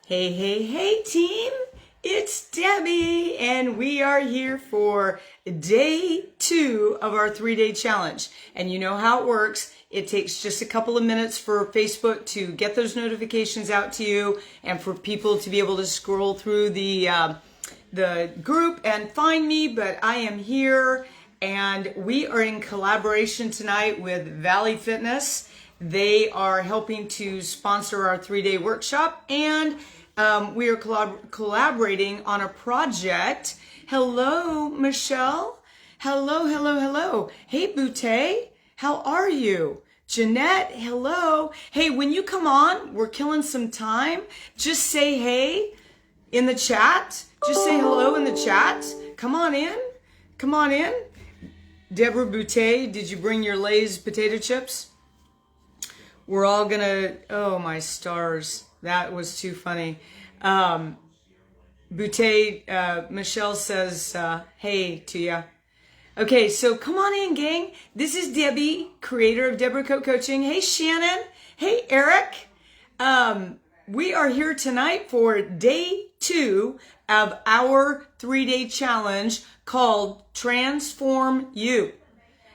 Hey, hey, hey team, it's Debbie and we are here for day 2 of our 3-day challenge. And you know how it works. It takes just a couple of minutes for Facebook to get those notifications out to you and for people to be able to scroll through the group and find me, but I am here and we are in collaboration tonight with Valley Fitness. They are helping to sponsor our 3-day workshop, and we are collaborating on a project. Hello, Michelle. Hello, hello, hello. Hey, Boutte. How are you? Jeanette, hello. Hey, when you come on, we're killing some time. Just say hey in the chat. Just say hello in the chat. Come on in. Come on in. Deborah Boutte, did you bring your Lay's potato chips? We're all gonna, oh my stars, that was too funny. Boutte, Michelle says, hey to ya. Okay, so come on in, gang. This is Debbie, creator of Deborah Coaching. Hey, Shannon. Hey, Eric. We are here tonight for day 2 of our 3-day challenge called Transform You.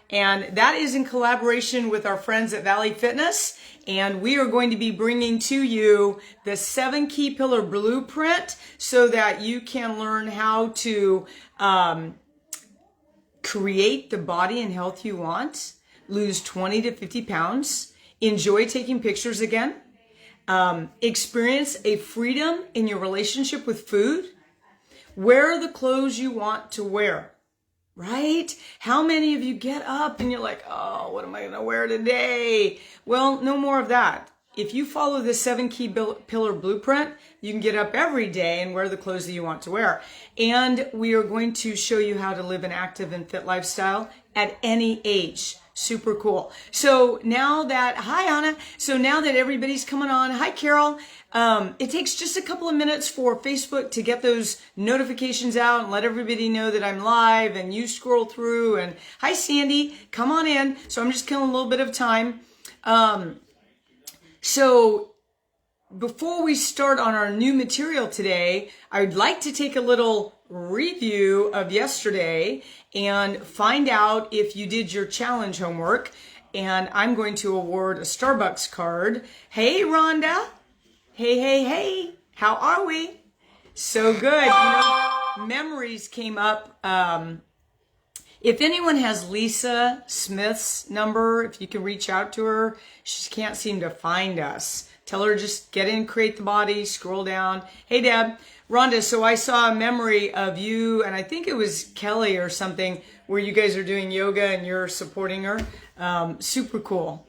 And that is in collaboration with our friends at Valley Fitness. And we are going to be bringing to you the 7 key pillar blueprint so that you can learn how to create the body and health you want, lose 20 to 50 pounds, enjoy taking pictures again, experience a freedom in your relationship with food, wear the clothes you want to wear. Right? How many of you get up and you're like, oh, what am I going to wear today? Well, no more of that. If you follow the 7 key pillar blueprint, you can get up every day and wear the clothes that you want to wear. And we are going to show you how to live an active and fit lifestyle at any age. Super cool. So now that, hi Anna. So now that everybody's coming on, hi Carol. It takes just a couple of minutes for Facebook to get those notifications out and let everybody know that I'm live, and you scroll through. And hi Sandy, come on in. So I'm just killing a little bit of time. So before we start on our new material today, I'd like to take a little review of yesterday and find out if you did your challenge homework. And I'm going to award a Starbucks card. Hey, Rhonda. Hey, hey, hey. How are we? So good. You know, memories came up. If anyone has Lisa Smith's number, if you can reach out to her, she can't seem to find us. Tell her just get in, create the body, scroll down. Hey, Deb. Rhonda, so I saw a memory of you, and I think it was Kelly or something, where you guys are doing yoga and you're supporting her. Super cool.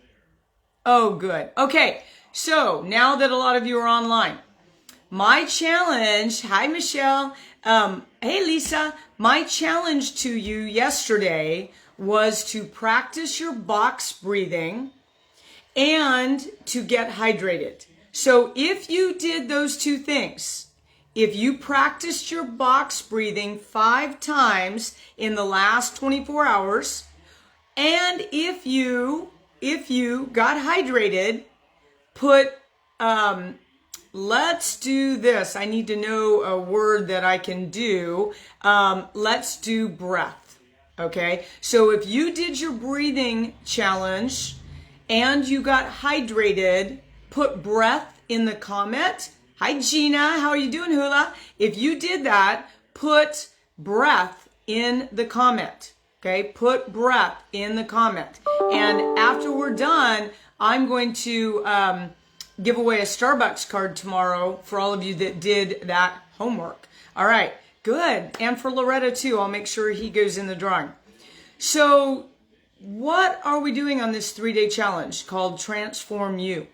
Oh, good. Okay, so now that a lot of you are online, my challenge, hi, Michelle. Hey, Lisa. My challenge to you yesterday was to practice your box breathing and to get hydrated. So if you did those 2 things, if you practiced your box breathing 5 times in the last 24 hours, and if you got hydrated, put, let's do this. I need to know a word that I can do. Let's do breath. Okay. So if you did your breathing challenge and you got hydrated, put breath in the comment. Hi, Gina. How are you doing, Hula? If you did that, put breath in the comment. Okay, put breath in the comment. And after we're done, I'm going to give away a Starbucks card tomorrow for all of you that did that homework. All right, good. And for Loretta, too. I'll make sure he goes in the drawing. So what are we doing on this 3-day challenge called Transform You?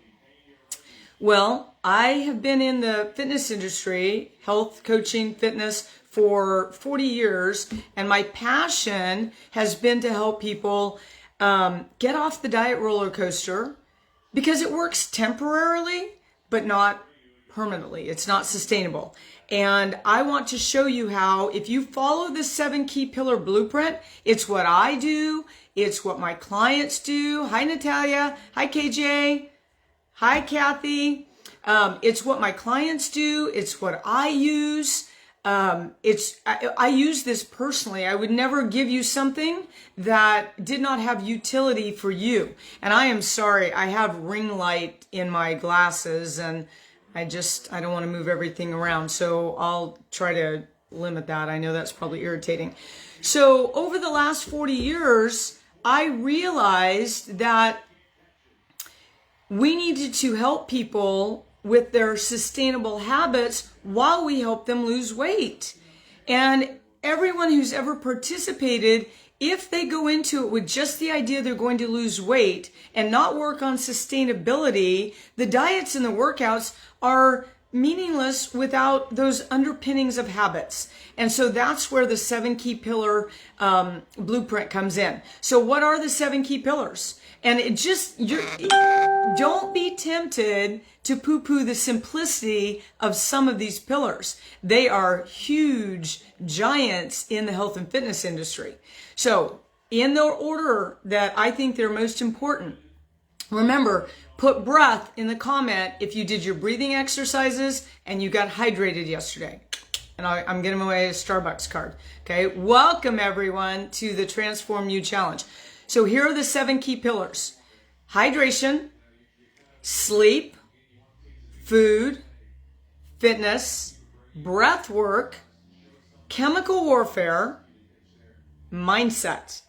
Well, I have been in the fitness industry, health, coaching, fitness, for 40 years, and my passion has been to help people get off the diet roller coaster, because it works temporarily, but not permanently. It's not sustainable. And I want to show you how, if you follow the 7 key pillar blueprint, it's what I do, it's what my clients do. Hi, Natalia. Hi, KJ. Hi, Kathy. It's what my clients do. It's what I use. I use this personally. I would never give you something that did not have utility for you. And I am sorry, I have ring light in my glasses and I don't want to move everything around. So I'll try to limit that. I know that's probably irritating. So over the last 40 years, I realized that we needed to help people with their sustainable habits while we help them lose weight. And everyone who's ever participated, if they go into it with just the idea they're going to lose weight and not work on sustainability, the diets and the workouts are meaningless without those underpinnings of habits. And so that's where the 7 key pillar blueprint comes in. So what are the 7 key pillars? And don't be tempted to poo-poo the simplicity of some of these pillars. They are huge giants in the health and fitness industry. So in the order that I think they're most important, remember, put breath in the comment if you did your breathing exercises and you got hydrated yesterday. And I'm giving away a Starbucks card. Okay, welcome everyone to the Transform You Challenge. So here are the 7 key pillars: hydration, sleep, food, fitness, breath work, chemical warfare, mindset.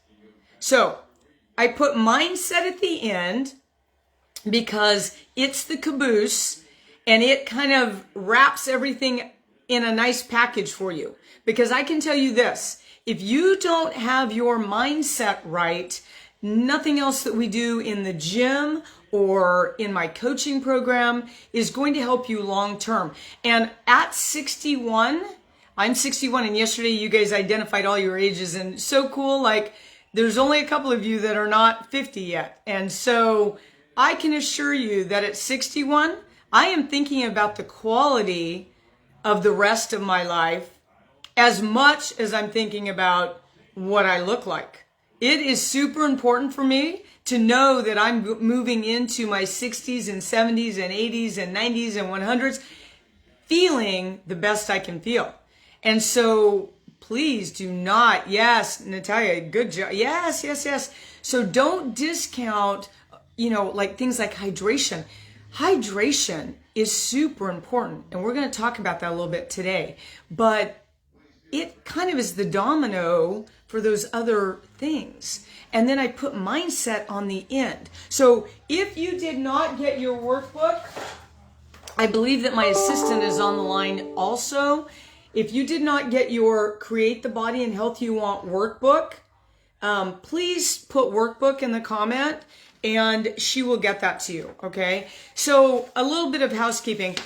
So I put mindset at the end because it's the caboose and it kind of wraps everything in a nice package for you. Because I can tell you this, if you don't have your mindset right, nothing else that we do in the gym or in my coaching program is going to help you long term. And at 61, I'm 61, and yesterday you guys identified all your ages, and so cool, like there's only a couple of you that are not 50 yet. And so I can assure you that at 61, I am thinking about the quality of the rest of my life as much as I'm thinking about what I look like. It is super important for me to know that I'm moving into my 60s and 70s and 80s and 90s and 100s feeling the best I can feel. And so please do not, yes, Natalia, good job. Yes, yes, yes. So don't discount, like things like hydration. Hydration is super important. And we're going to talk about that a little bit today. But it kind of is the domino for those other things. And then I put mindset on the end. So if you did not get your workbook, I believe that my assistant is on the line also. If you did not get your Create the Body and Health You Want workbook, please put workbook in the comment and she will get that to you, okay? So a little bit of housekeeping.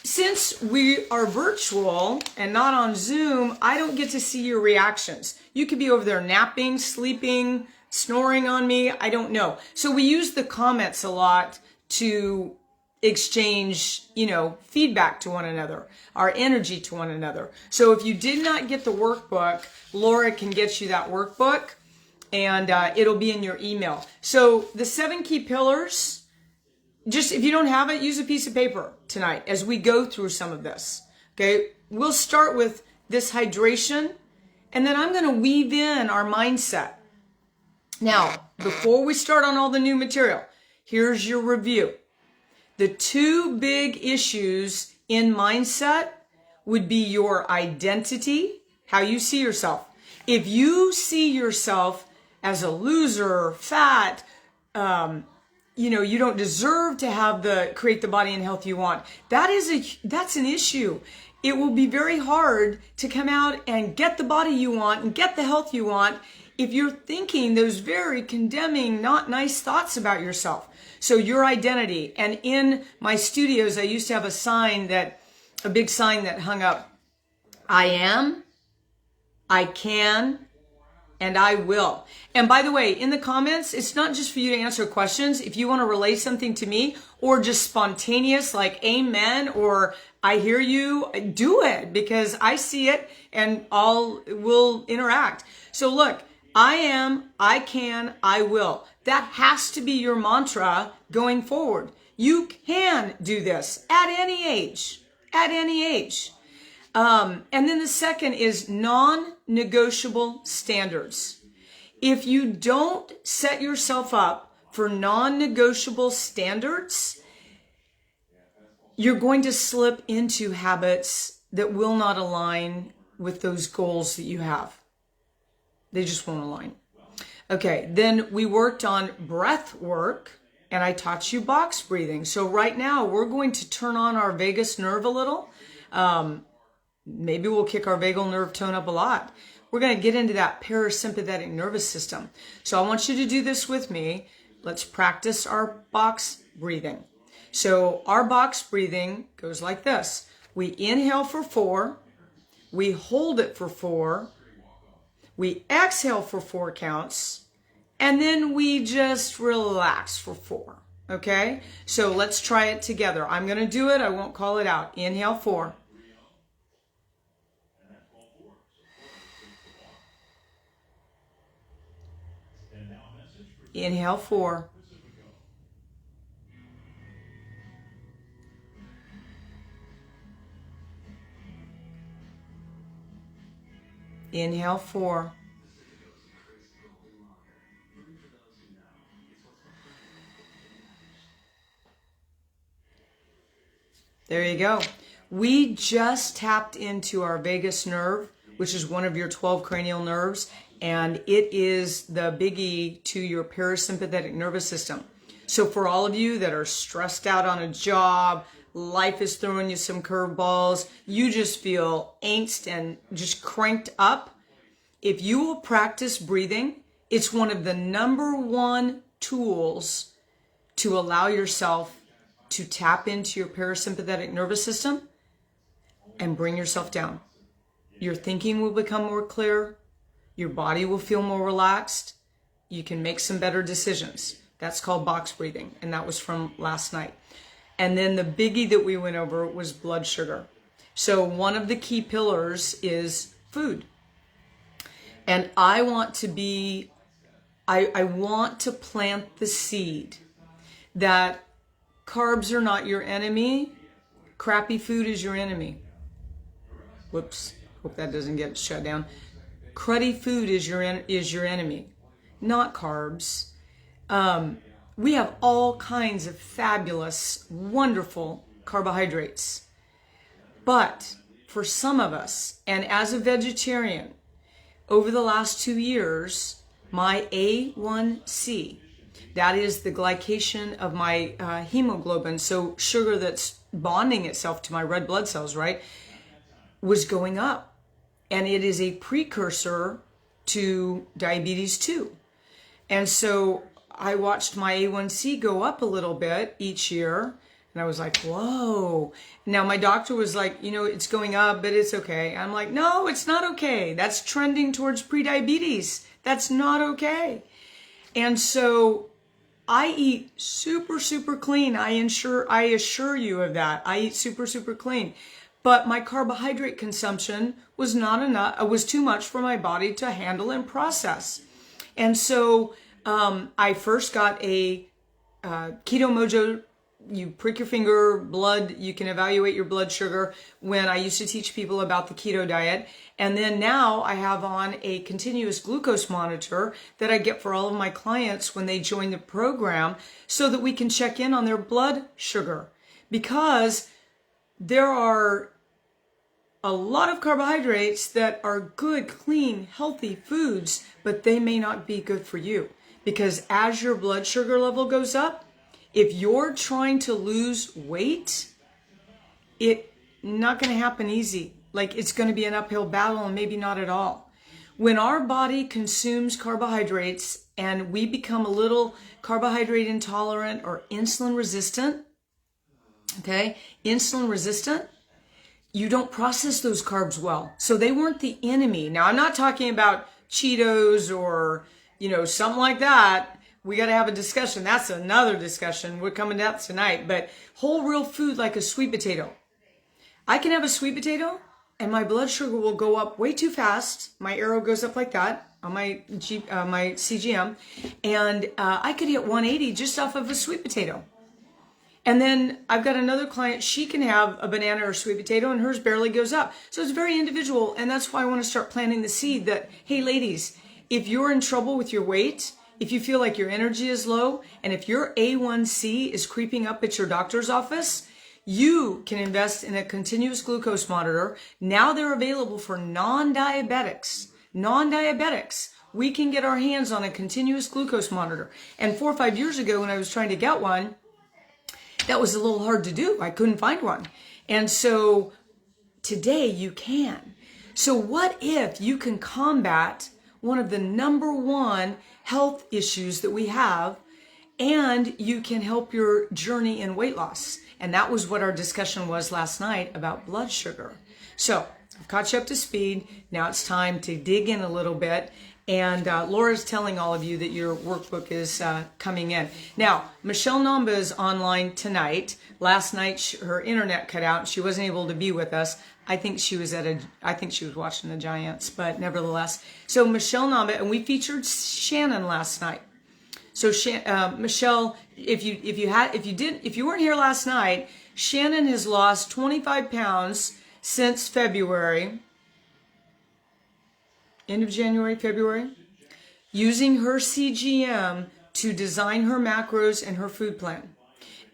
Since we are virtual and not on Zoom, I don't get to see your reactions. You could be over there napping, sleeping, snoring on me. I don't know. So we use the comments a lot to exchange, feedback to one another, our energy to one another. So if you did not get the workbook, Laura can get you that workbook and it'll be in your email. So the 7 key pillars, just if you don't have it, use a piece of paper tonight as we go through some of this. Okay, we'll start with this hydration and then I'm going to weave in our mindset. Now, before we start on all the new material, here's your review. The 2 big issues in mindset would be your identity, how you see yourself. If you see yourself as a loser, fat, you don't deserve to have create the body and health you want. That's an issue. It will be very hard to come out and get the body you want and get the health you want if you're thinking those very condemning, not nice thoughts about yourself. So your identity. And in my studios, I used to have a big sign that hung up. I am, I can, and I will. And by the way, in the comments, it's not just for you to answer questions. If you want to relay something to me or just spontaneous like amen or I hear you, do it because I see it and we'll interact. So look, I am, I can, I will. That has to be your mantra going forward. You can do this at any age, at any age. And then the second is non-negotiable standards. If you don't set yourself up for non-negotiable standards, you're going to slip into habits that will not align with those goals that you have. They just won't align. Okay, then we worked on breath work, and I taught you box breathing. So right now we're going to turn on our vagus nerve a little. Maybe we'll kick our vagal nerve tone up a lot. We're going to get into that parasympathetic nervous system. So I want you to do this with me. Let's practice our box breathing. So our box breathing goes like this. We inhale for 4. We hold it for 4. We exhale for 4 counts. And then we just relax for 4. Okay? So let's try it together. I'm going to do it. I won't call it out. Inhale 4. Inhale 4. Inhale 4. There you go. We just tapped into our vagus nerve, which is one of your 12 cranial nerves, and it is the biggie to your parasympathetic nervous system. So for all of you that are stressed out on a job, life is throwing you some curveballs, you just feel angst and just cranked up, if you will practice breathing, it's one of the #1 tools to allow yourself to tap into your parasympathetic nervous system and bring yourself down. Your thinking will become more clear. Your body will feel more relaxed. You can make some better decisions. That's called box breathing, and that was from last night. And then the biggie that we went over was blood sugar. So one of the key pillars is food. And I want to plant the seed that carbs are not your enemy. Crappy food is your enemy. Whoops, hope that doesn't get shut down. Cruddy food is your enemy, not carbs. We have all kinds of fabulous, wonderful carbohydrates. But for some of us, and as a vegetarian, over the last 2 years, my A1C, that is the glycation of my hemoglobin, so sugar that's bonding itself to my red blood cells, right, was going up. And it is a precursor to diabetes 2. And so I watched my A1C go up a little bit each year. And I was like, whoa. Now my doctor was like, it's going up, but it's okay. I'm like, no, it's not okay. That's trending towards prediabetes. That's not okay. And so I eat super, super clean. I assure you of that. I eat super, super clean. But my carbohydrate consumption was not enough. It was too much for my body to handle and process. And so I first got a Keto Mojo. You prick your finger, blood, you can evaluate your blood sugar when I used to teach people about the keto diet. And then now I have on a continuous glucose monitor that I get for all of my clients when they join the program so that we can check in on their blood sugar. Because there are a lot of carbohydrates that are good, clean, healthy foods, but they may not be good for you. Because as your blood sugar level goes up, if you're trying to lose weight, it's not going to happen easy. Like it's going to be an uphill battle and maybe not at all. When our body consumes carbohydrates and we become a little carbohydrate intolerant or insulin resistant, okay, insulin resistant, you don't process those carbs well. So they weren't the enemy. Now, I'm not talking about Cheetos or, something like that. We got to have a discussion. That's another discussion. We're coming out tonight. But whole real food like a sweet potato. I can have a sweet potato and my blood sugar will go up way too fast. My arrow goes up like that on my CGM. And I could hit 180 just off of a sweet potato. And then I've got another client, she can have a banana or sweet potato and hers barely goes up. So it's very individual. And that's why I want to start planting the seed that, hey ladies, if you're in trouble with your weight, if you feel like your energy is low, and if your A1C is creeping up at your doctor's office, you can invest in a continuous glucose monitor. Now they're available for non-diabetics. Non-diabetics. We can get our hands on a continuous glucose monitor. And 4 or 5 years ago when I was trying to get one, that was a little hard to do. I couldn't find one. And so today you can. So what if you can combat one of the #1 health issues that we have, and you can help your journey in weight loss? And that was what our discussion was last night about blood sugar. So I've caught you up to speed. Now it's time to dig in a little bit. And Laura's telling all of you that your workbook is coming in. Now, Michelle Namba is online tonight. Last night, her internet cut out. She wasn't able to be with us. I think she was watching the Giants, but nevertheless. So Michelle Namba, and we featured Shannon last night. So Michelle, if you weren't here last night, Shannon has lost 25 pounds since February. End of January, February, using her CGM to design her macros and her food plan.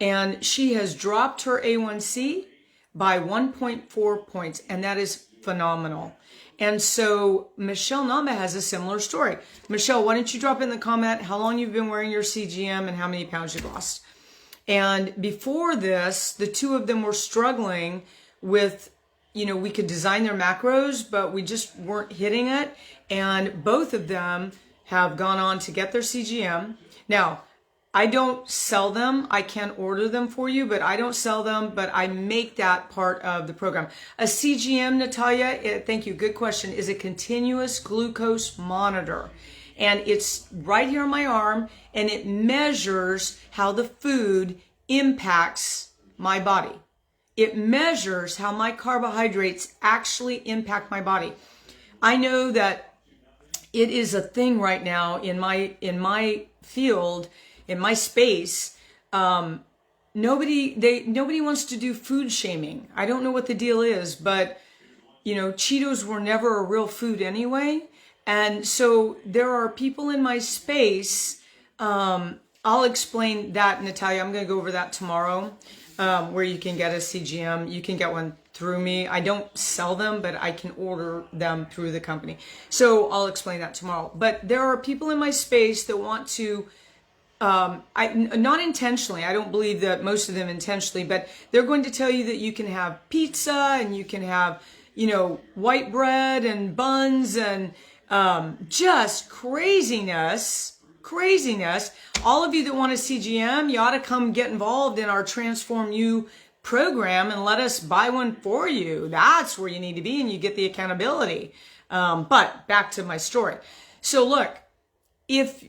And she has dropped her A1C by 1.4 points, and that is phenomenal. And so Michelle Namba has a similar story. Michelle, why don't you drop in the comment how long you've been wearing your CGM and how many pounds you've lost. And before this, the two of them were struggling with, we could design their macros, but we just weren't hitting it. And both of them have gone on to get their CGM. Now, I don't sell them. I can order them for you, but I don't sell them, but I make that part of the program. A CGM, Natalia, thank you, good question, is a continuous glucose monitor. And it's right here on my arm, and it measures how the food impacts my body. It measures how my carbohydrates actually impact my body. I know that it is a thing right now in my field, in my space. Nobody wants to do food shaming. I don't know what the deal is, but Cheetos were never a real food anyway. And so there are people in my space. I'll explain that, Natalia. I'm going to go over that tomorrow. Where you can get a CGM. You can get one through me. I don't sell them, but I can order them through the company. So I'll explain that tomorrow. But there are people in my space that want to, not intentionally, I don't believe that most of them intentionally, but they're going to tell you that you can have pizza and you can have, white bread and buns and just craziness. All of you that want a CGM, you ought to come get involved in our Transform You program and let us buy one for you. That's where you need to be, and you get the accountability. But back to my story. So look, if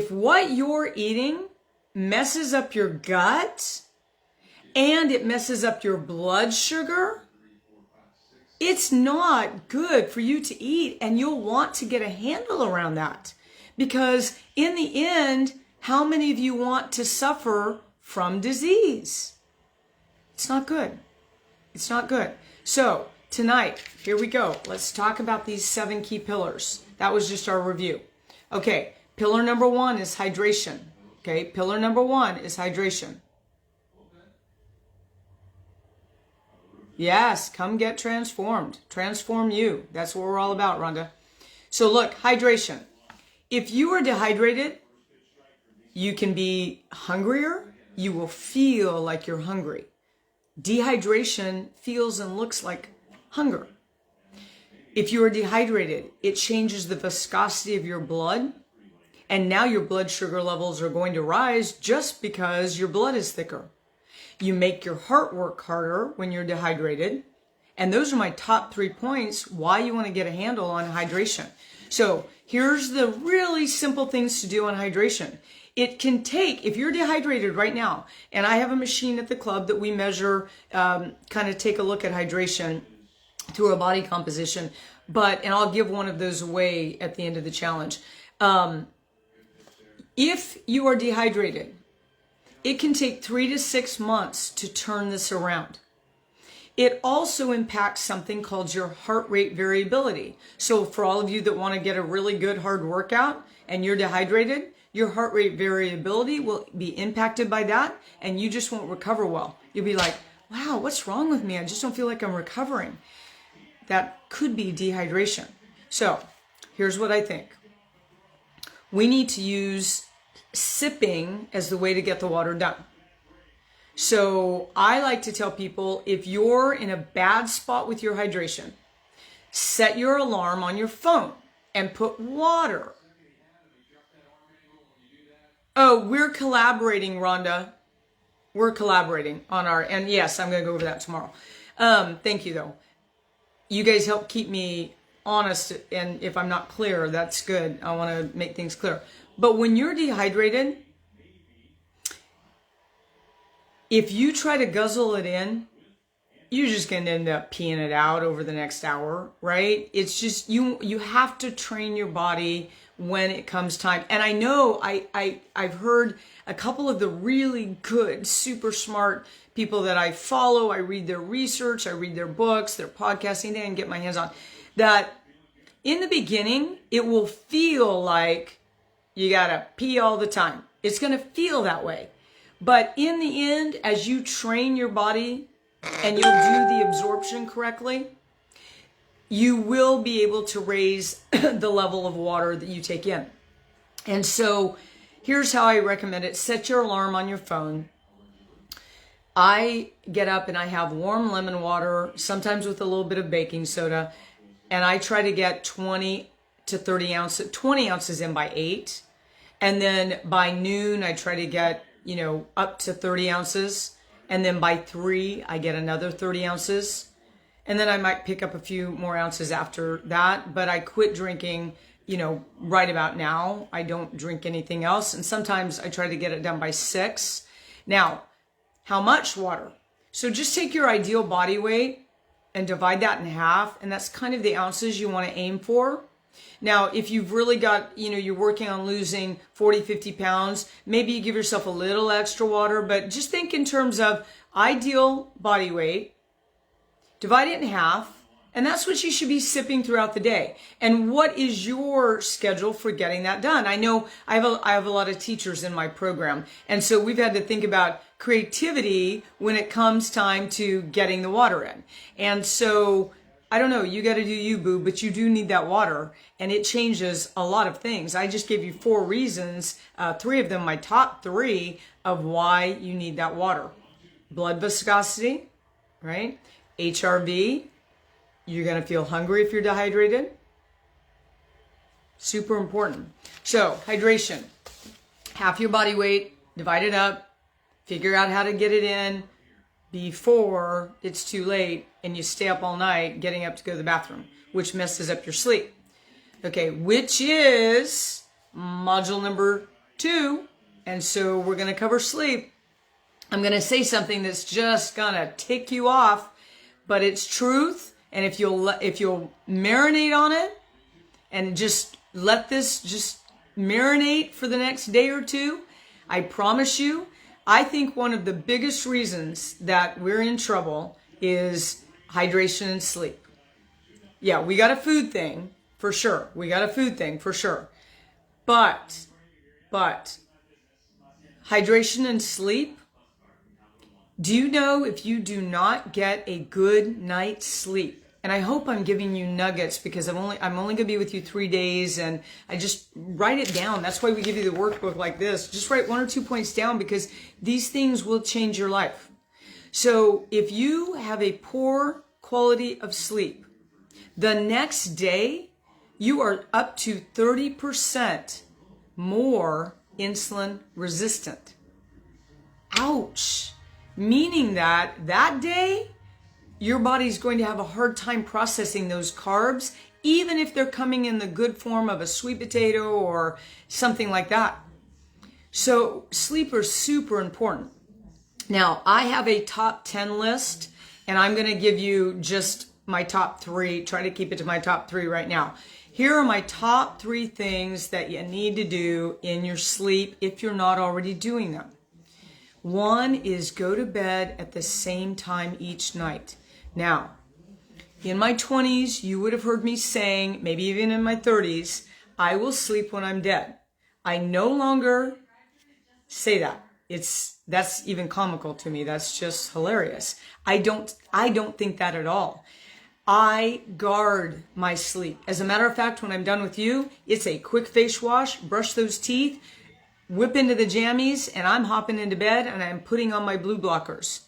what you're eating messes up your gut and it messes up your blood sugar, it's not good for you to eat, and you'll want to get a handle around that. Because in the end, how many of you want to suffer from disease? It's not good. It's not good. So tonight, here we go. Let's talk about these 7 key pillars. That was just our review. Okay, pillar number 1 is hydration. Okay, pillar number 1 is hydration. Yes, come get transformed. Transform you. That's what we're all about, Rhonda. So look, hydration. If you are dehydrated, you can be hungrier. You will feel like you're hungry. Dehydration feels and looks like hunger. If you are dehydrated, it changes the viscosity of your blood. And now your blood sugar levels are going to rise just because your blood is thicker. You make your heart work harder when you're dehydrated. And those are my top 3 points why you want to get a handle on hydration. So here's the really simple things to do on hydration. It can take, if you're dehydrated right now, and I have a machine at the club that we measure, kind of take a look at hydration through a body composition, and I'll give one of those away at the end of the challenge. If you are dehydrated it can take 3 to 6 months to turn this around. It also impacts something called your heart rate variability. So for all of you that want to get a really good hard workout and you're dehydrated, your heart rate variability will be impacted by that, and you just won't recover well. You'll be like, wow, what's wrong with me? I just don't feel like I'm recovering. That could be dehydration. So here's what I think. We need to use sipping as the way to get the water done. So I like to tell people, if you're in a bad spot with your hydration, set your alarm on your phone and put water. Oh, we're collaborating, Rhonda. We're collaborating on and yes, I'm going to go over that tomorrow. Thank you though. You guys help keep me honest, and if I'm not clear, that's good. I want to make things clear. But when you're dehydrated, if you try to guzzle it in, you're just going to end up peeing it out over the next hour, right? It's just, you have to train your body when it comes time. And I know I've heard a couple of the really good, super smart people that I follow. I read their research, I read their books, their podcasts, anything I can get my hands on, that in the beginning, it will feel like you got to pee all the time. It's going to feel that way. But in the end, as you train your body and you'll do the absorption correctly, you will be able to raise the level of water that you take in. And so here's how I recommend it. Set your alarm on your phone. I get up and I have warm lemon water, sometimes with a little bit of baking soda, and I try to get 20 to 30 ounces, 20 ounces in by 8. And then by noon, I try to get, up to 30 ounces. And then by 3, I get another 30 ounces. And then I might pick up a few more ounces after that. But I quit drinking, right about now. I don't drink anything else. And sometimes I try to get it done by 6. Now, how much water? So just take your ideal body weight and divide that in half. And that's kind of the ounces you want to aim for. Now, if you've really got, you're working on losing 40, 50 pounds, maybe you give yourself a little extra water, but just think in terms of ideal body weight, divide it in half, and that's what you should be sipping throughout the day. And what is your schedule for getting that done? I know I have a lot of teachers in my program, and so we've had to think about creativity when it comes time to getting the water in. And so I don't know, you got to do you, boo, but you do need that water, and it changes a lot of things. I just gave you 4 reasons, 3 of them, my top 3 of why you need that water. Blood viscosity, right? HRV, you're going to feel hungry if you're dehydrated. Super important. So, hydration, half your body weight, divide it up, figure out how to get it in before it's too late and you stay up all night getting up to go to the bathroom, which messes up your sleep. Okay, which is module number 2. And so we're going to cover sleep. I'm going to say something that's just going to tick you off, but it's truth. And if you'll marinate on it and just let this just marinate for the next day or 2, I promise you, I think one of the biggest reasons that we're in trouble is hydration and sleep. Yeah, we got a food thing for sure. But hydration and sleep, do you know if you do not get a good night's sleep? And I hope I'm giving you nuggets because I'm only going to be with you 3 days, and I just write it down. That's why we give you the workbook like this. Just write 1 or 2 points down because these things will change your life. So if you have a poor quality of sleep, the next day you are up to 30% more insulin resistant. Ouch. Meaning that day, your body's going to have a hard time processing those carbs, even if they're coming in the good form of a sweet potato or something like that. So sleep is super important. Now, I have a top 10 list, and I'm going to give you just my top 3. Try to keep it to my top 3 right now. Here are my top 3 things that you need to do in your sleep if you're not already doing them. One is go to bed at the same time each night. Now, in my 20s, you would have heard me saying, maybe even in my 30s, I will sleep when I'm dead. I no longer say that. That's even comical to me. That's just hilarious. I don't think that at all. I guard my sleep. As a matter of fact, when I'm done with you, it's a quick face wash, brush those teeth, whip into the jammies, and I'm hopping into bed and I'm putting on my blue blockers.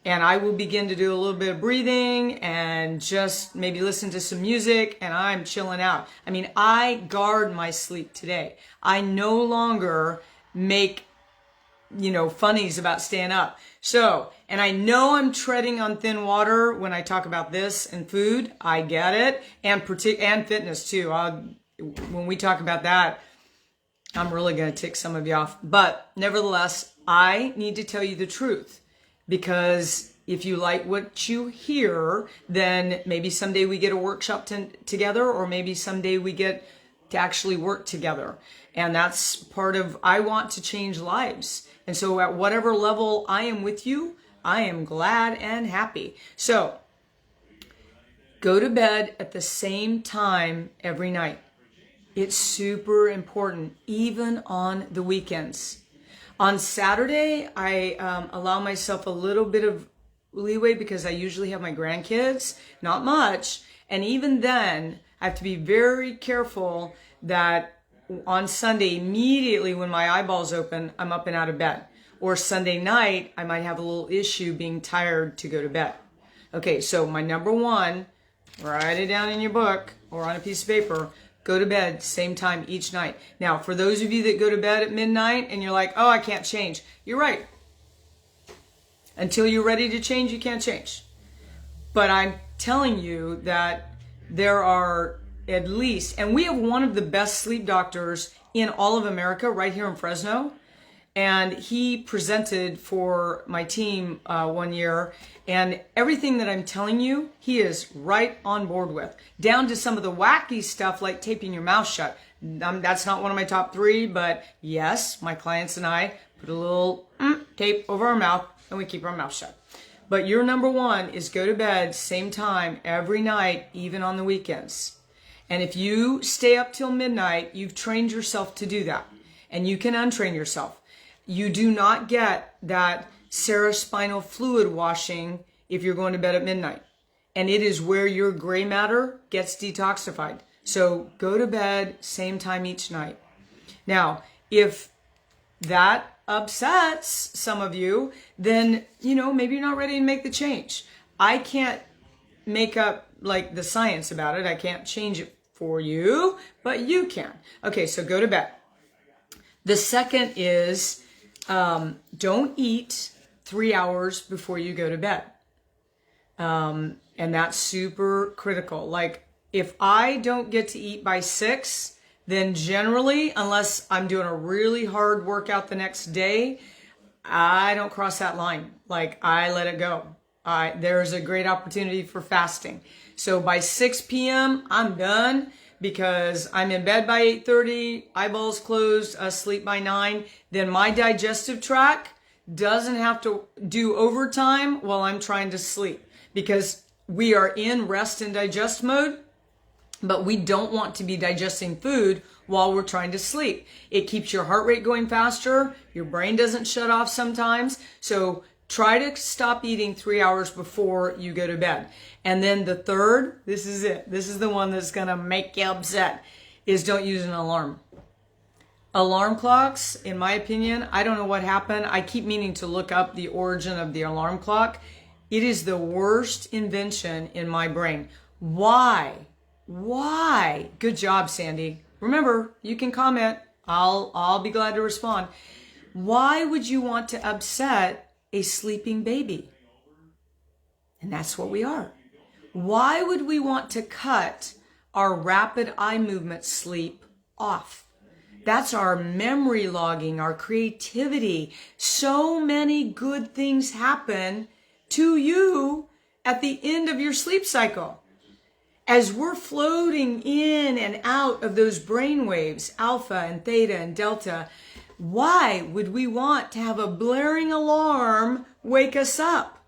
And I will begin to do a little bit of breathing and just maybe listen to some music, and I'm chilling out. I mean, I guard my sleep today. I no longer make, funnies about staying up. So, and I know I'm treading on thin water when I talk about this and food. I get it. And fitness too. When we talk about that, I'm really going to tick some of you off. But nevertheless, I need to tell you the truth. Because if you like what you hear, then maybe someday we get a workshop together, or maybe someday we get to actually work together. And that's part of, I want to change lives. And so at whatever level I am with you, I am glad and happy. So go to bed at the same time every night. It's super important, even on the weekends. On Saturday, I allow myself a little bit of leeway because I usually have my grandkids, not much. And even then, I have to be very careful that on Sunday, immediately when my eyeballs open, I'm up and out of bed. Or Sunday night, I might have a little issue being tired to go to bed. Okay, so my number one, write it down in your book or on a piece of paper. Go to bed same time each night. Now, for those of you that go to bed at midnight and you're like, oh, I can't change. You're right. Until you're ready to change, you can't change. But I'm telling you that there are at least, and we have one of the best sleep doctors in all of America right here in Fresno. And he presented for my team one year, and everything that I'm telling you, he is right on board with, down to some of the wacky stuff like taping your mouth shut. That's not one of my top 3, but yes, my clients and I put a little tape over our mouth and we keep our mouth shut. But your number one is go to bed same time every night, even on the weekends. And if you stay up till midnight, you've trained yourself to do that, and you can untrain yourself. You do not get that cerebrospinal fluid washing if you're going to bed at midnight. And it is where your gray matter gets detoxified. So go to bed same time each night. Now, if that upsets some of you, then, maybe you're not ready to make the change. I can't make up the science about it. I can't change it for you, but you can. Okay, so go to bed. The second is, don't eat 3 hours before you go to bed. And that's super critical. Like, if I don't get to eat by 6, then generally, unless I'm doing a really hard workout the next day, I don't cross that line. Like, I let it go. There's a great opportunity for fasting. So by 6 p.m., I'm done, because I'm in bed by 8:30, eyeballs closed, asleep by 9. Then my digestive tract doesn't have to do overtime while I'm trying to sleep, because we are in rest and digest mode, but we don't want to be digesting food while we're trying to sleep. It keeps your heart rate going faster. Your brain doesn't shut off sometimes. So try to stop eating 3 hours before you go to bed. And then the third, this is it. This is the one that's going to make you upset, is don't use an alarm. Alarm clocks, in my opinion, I don't know what happened. I keep meaning to look up the origin of the alarm clock. It is the worst invention in my brain. Why? Why? Good job, Sandy. Remember, you can comment. I'll be glad to respond. Why would you want to upset a sleeping baby? And that's what we are. Why would we want to cut our rapid eye movement sleep off? That's our memory logging, our creativity. So many good things happen to you at the end of your sleep cycle. As we're floating in and out of those brain waves, alpha and theta and delta, Why would we want to have a blaring alarm wake us up?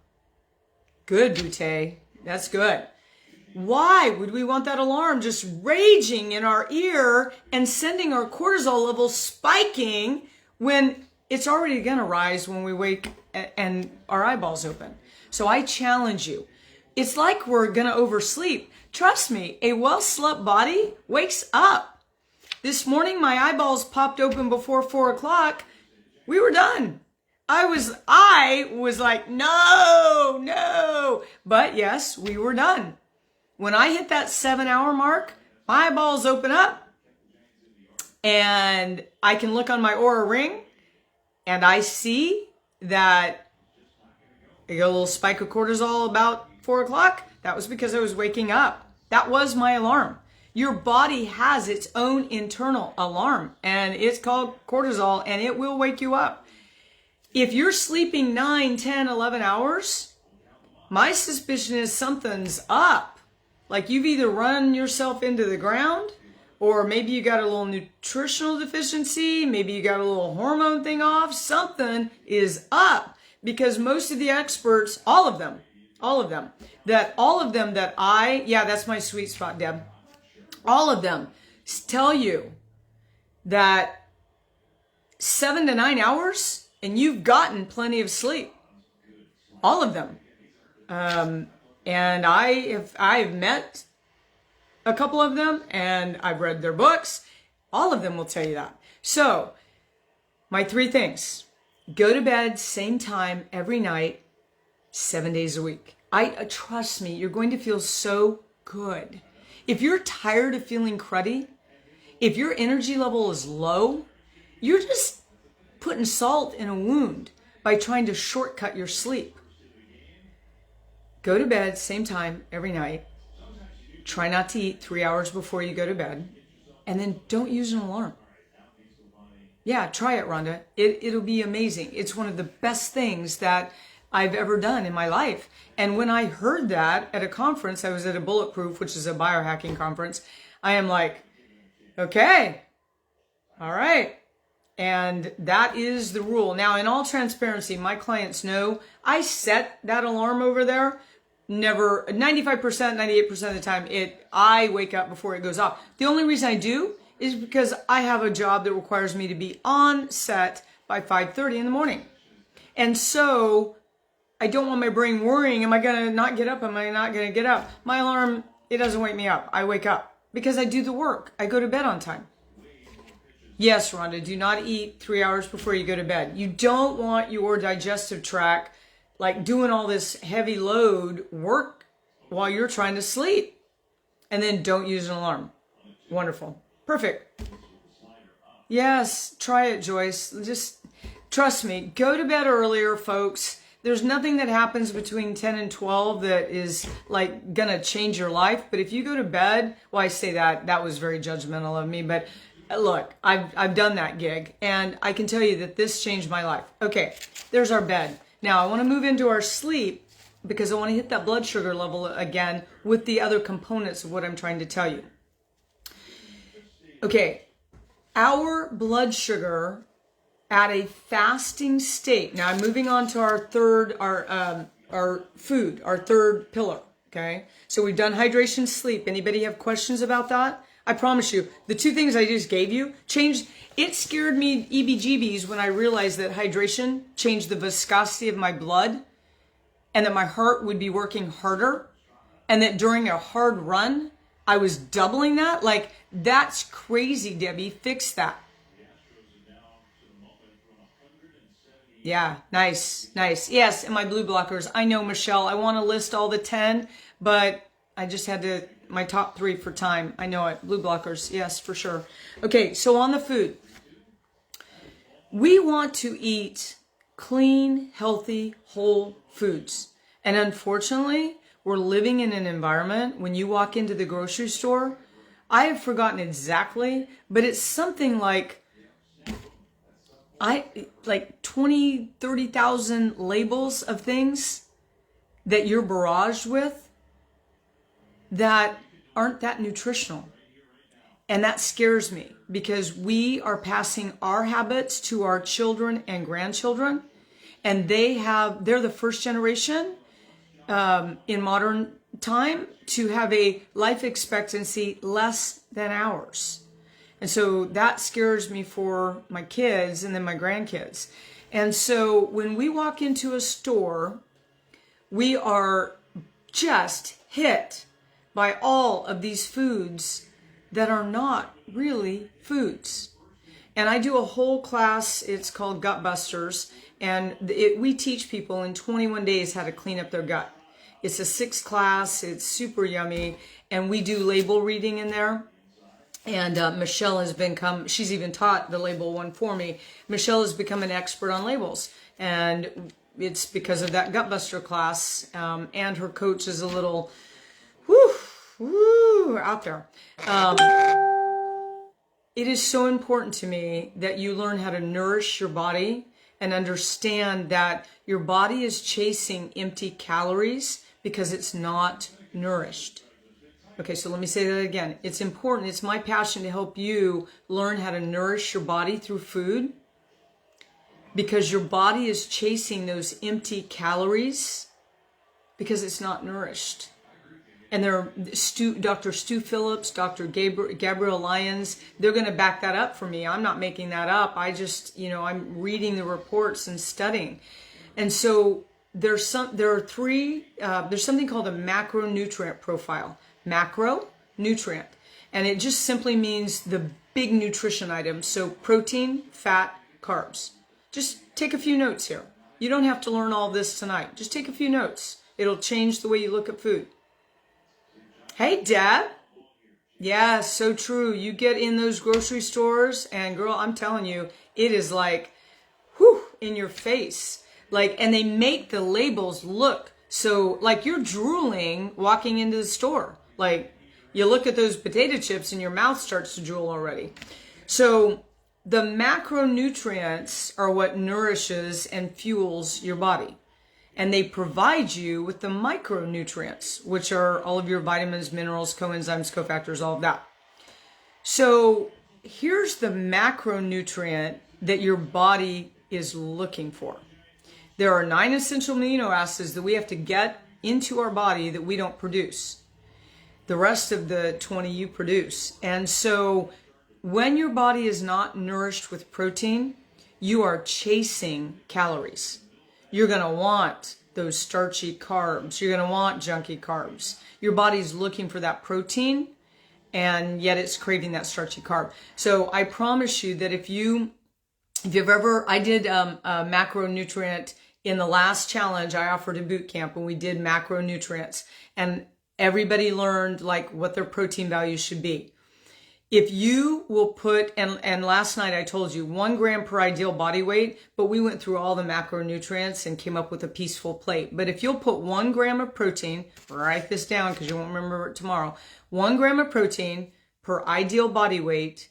Good, Boutte. That's good. Why would we want that alarm just raging in our ear and sending our cortisol levels spiking when it's already going to rise when we wake and our eyeballs open? So I challenge you. It's like we're going to oversleep. Trust me, a well-slept body wakes up. This morning, my eyeballs popped open before 4 o'clock. We were done. I was like, no. But yes, we were done. When I hit that 7-hour mark, my eyeballs open up and I can look on my Aura ring and I see that I got a little spike of cortisol about 4 o'clock. That was because I was waking up. That was my alarm. Your body has its own internal alarm and it's called cortisol and it will wake you up. If you're sleeping 9, 10, 11 hours, my suspicion is something's up. Like you've either run yourself into the ground or maybe you got a little nutritional deficiency. Maybe you got a little hormone thing off. Something is up because most of the experts, all of them that that's my sweet spot, Deb. All of them tell you that 7 to 9 hours and you've gotten plenty of sleep. All of them. And I've met a couple of them and I've read their books. All of them will tell you that. So my 3 things: go to bed same time every night, 7 days a week. Trust me, you're going to feel so good. If you're tired of feeling cruddy, if your energy level is low, you're just putting salt in a wound by trying to shortcut your sleep. Go to bed same time every night. Try not to eat 3 hours before you go to bed. And then don't use an alarm. Yeah, try it, Rhonda. It'll be amazing. It's one of the best things that I've ever done in my life. And when I heard that at a conference, I was at a Bulletproof, which is a biohacking conference. I am like, okay, all right. And that is the rule. Now, in all transparency, my clients know I set that alarm over there. Never, 95%, 98% of the time, I wake up before it goes off. The only reason I do is because I have a job that requires me to be on set by 5:30 in the morning. And so I don't want my brain worrying, am I going to not get up? Am I not going to get up? My alarm, it doesn't wake me up. I wake up because I do the work. I go to bed on time. Yes, Rhonda, do not eat 3 hours before you go to bed. You don't want your digestive tract like doing all this heavy load work while you're trying to sleep. And then don't use an alarm. Wonderful. Perfect. Yes, try it, Joyce. Just trust me. Go to bed earlier, folks. There's nothing that happens between 10 and 12 that is like gonna change your life. But if you go to bed, well, I say that was very judgmental of me, but look, I've done that gig and I can tell you that this changed my life. Okay, there's our bed. Now I want to move into our sleep because I want to hit that blood sugar level again with the other components of what I'm trying to tell you. Okay, our blood sugar at a fasting state. Now I'm moving on to our third pillar. Okay, so we've done hydration, sleep. Anybody have questions about that? I promise you, the 2 things I just gave you changed. It scared me EBGBs when I realized that hydration changed the viscosity of my blood and that my heart would be working harder and that during a hard run, I was doubling that. Like, that's crazy, Debbie. Fix that. Yeah, nice. Yes, and my blue blockers. I know, Michelle, I want to list all the 10, but I just had to, my top 3 for time. I know it. Blue blockers. Yes, for sure. Okay, so on the food. We want to eat clean, healthy, whole foods. And unfortunately, we're living in an environment when you walk into the grocery store, I have forgotten exactly, but it's something like 20, 30,000 labels of things that you're barraged with that aren't that nutritional. And that scares me because we are passing our habits to our children and grandchildren. And they're the first generation in modern time to have a life expectancy less than ours. And so that scares me for my kids and then my grandkids. And so when we walk into a store, we are just hit by all of these foods that are not really foods. And I do a whole class, it's called Gut Busters, and we teach people in 21 days how to clean up their gut. It's a 6 class, it's super yummy, and we do label reading in there. And Michelle she's even taught the label one for me. Michelle has become an expert on labels, and it's because of that Gut Buster class, and her coach is a little, out there. It is so important to me that you learn how to nourish your body and understand that your body is chasing empty calories because it's not nourished. Okay, so let me say that again. It's important. It's my passion to help you learn how to nourish your body through food because your body is chasing those empty calories because it's not nourished. And Dr. Stu Phillips, Dr. Gabrielle Lyons, they're going to back that up for me. I'm not making that up. I'm reading the reports and studying. And so there's something called a macronutrient profile. Macronutrient. And it just simply means the big nutrition items. So protein, fat, carbs. Just take a few notes here. You don't have to learn all this tonight. Just take a few notes. It'll change the way you look at food. Hey, Dad. Yeah, so true. You get in those grocery stores and girl, I'm telling you, it is like, in your face. And they make the labels look so like you're drooling walking into the store. You look at those potato chips and your mouth starts to drool already. So the macronutrients are what nourishes and fuels your body. And they provide you with the micronutrients, which are all of your vitamins, minerals, coenzymes, cofactors, all of that. So here's the macronutrient that your body is looking for. There are 9 essential amino acids that we have to get into our body that we don't produce. The rest of the 20 you produce. And so when your body is not nourished with protein, you are chasing calories. You're going to want those starchy carbs. You're going to want junky carbs. Your body's looking for that protein, and yet it's craving that starchy carb. So I promise you that if you've ever, I did a macronutrient in the last challenge I offered in boot camp when we did macronutrients, and everybody learned what their protein values should be. If you will put, and last night I told you 1 gram per ideal body weight, but we went through all the macronutrients and came up with a peaceful plate. But if you'll put 1 gram of protein, write this down because you won't remember it tomorrow, 1 gram of protein per ideal body weight,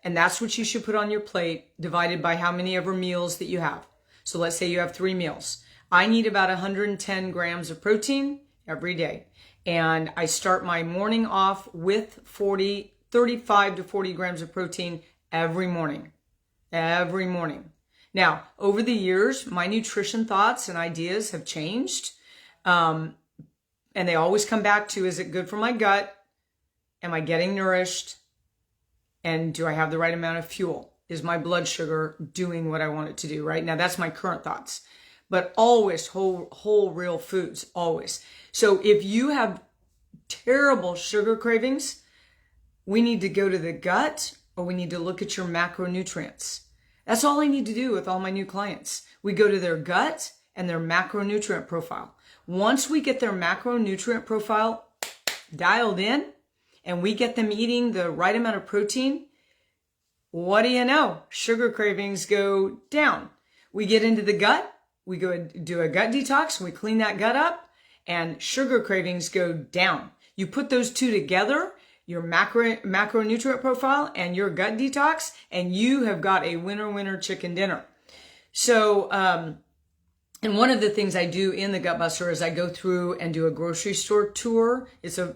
and that's what you should put on your plate divided by how many ever meals that you have. So let's say you have 3 meals. I need about 110 grams of protein every day. And I start my morning off with 35 to 40 grams of protein every morning. Every morning. Now, over the years, my nutrition thoughts and ideas have changed. And they always come back to, is it good for my gut? Am I getting nourished? And do I have the right amount of fuel? Is my blood sugar doing what I want it to do, right? Now, that's my current thoughts. But always whole real foods, always. So if you have terrible sugar cravings, we need to go to the gut, or we need to look at your macronutrients. That's all I need to do with all my new clients. We go to their gut and their macronutrient profile. Once we get their macronutrient profile dialed in and we get them eating the right amount of protein, what do you know? Sugar cravings go down. We get into the gut, we go do a gut detox, and we clean that gut up, and sugar cravings go down. You put those two together, your macronutrient profile and your gut detox, and you have got a winner chicken dinner. So, and one of the things I do in the Gut Buster is I go through and do a grocery store tour.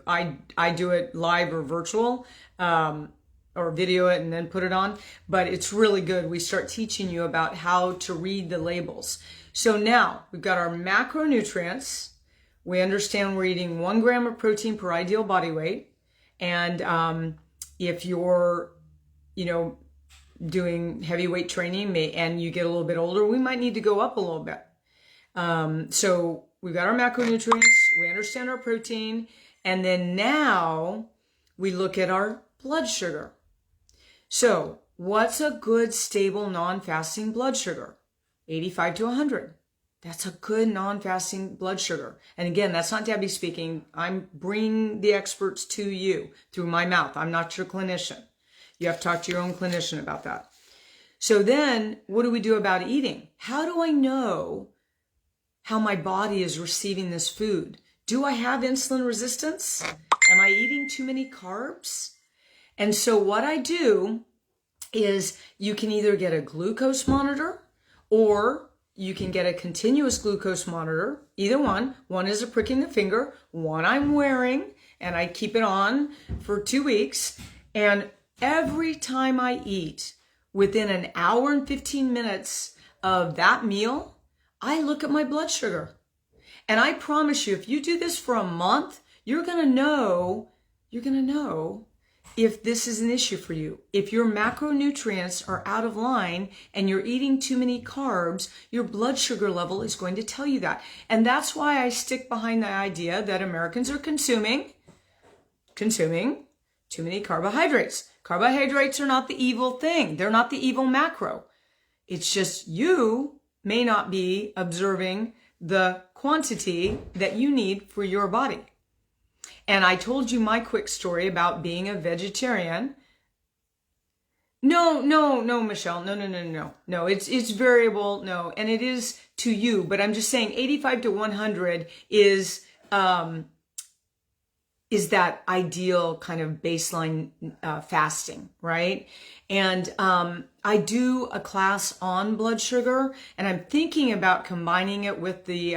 I do it live or virtual. or video it and then put it on, but it's really good. We start teaching you about how to read the labels. So now we've got our macronutrients. We understand we're eating 1 gram of protein per ideal body weight. And if you're, doing heavy weight training and you get a little bit older, we might need to go up a little bit. So we've got our macronutrients, we understand our protein, and then now we look at our blood sugar. So what's a good stable non-fasting blood sugar? 85 to 100. That's a good non-fasting blood sugar. And again, that's not Debbie speaking. I'm bringing the experts to you through my mouth. I'm not your clinician. You have to talk to your own clinician about that. So then what do we do about eating? How do I know how my body is receiving this food? Do I have insulin resistance? Am I eating too many carbs? And so what I do is you can either get a glucose monitor or you can get a continuous glucose monitor, either one. One is a prick in the finger, one I'm wearing, and I keep it on for 2 weeks. And every time I eat, within an hour and 15 minutes of that meal, I look at my blood sugar. And I promise you, if you do this for a month, you're going to know if this is an issue for you. If your macronutrients are out of line and you're eating too many carbs, your blood sugar level is going to tell you that. And that's why I stick behind the idea that Americans are consuming too many carbohydrates. Carbohydrates are not the evil thing. They're not the evil macro. It's just you may not be observing the quantity that you need for your body. And I told you my quick story about being a vegetarian. No, Michelle. No, it's variable. No, and it is to you, but I'm just saying 85 to 100 is that ideal kind of baseline fasting, right? And I do a class on blood sugar, and I'm thinking about combining it with the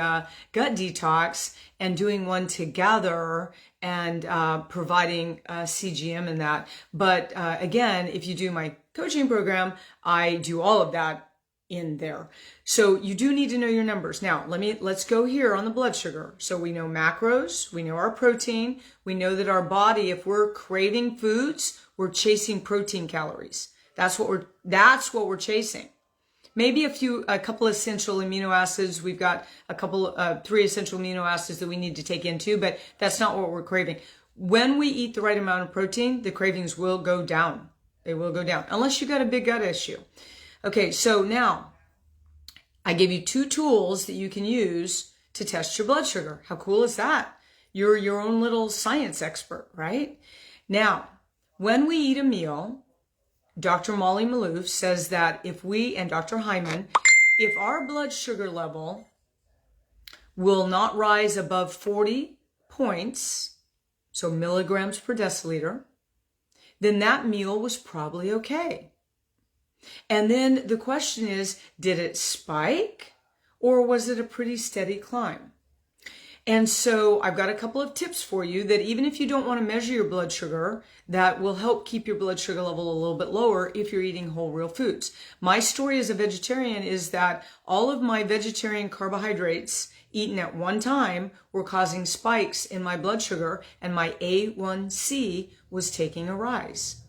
gut detox and doing one together and providing CGM in that. But again, if you do my coaching program, I do all of that in there. So you do need to know your numbers. Now, let's go here on the blood sugar. So we know macros, we know our protein, we know that our body, if we're craving foods, we're chasing protein calories. That's what we're chasing. Maybe a couple essential amino acids. We've got three essential amino acids that we need to take into, but that's not what we're craving. When we eat the right amount of protein, the cravings will go down. They will go down, unless you got a big gut issue. Okay, so now I gave you 2 tools that you can use to test your blood sugar. How cool is that? You're your own little science expert, right? Now, when we eat a meal, Dr. Molly Maloof says that and Dr. Hyman, if our blood sugar level will not rise above 40 points, so milligrams per deciliter, then that meal was probably okay. And then the question is, did it spike or was it a pretty steady climb? And so I've got a couple of tips for you that even if you don't want to measure your blood sugar, that will help keep your blood sugar level a little bit lower if you're eating whole real foods. My story as a vegetarian is that all of my vegetarian carbohydrates eaten at one time were causing spikes in my blood sugar, and my A1C was taking a rise.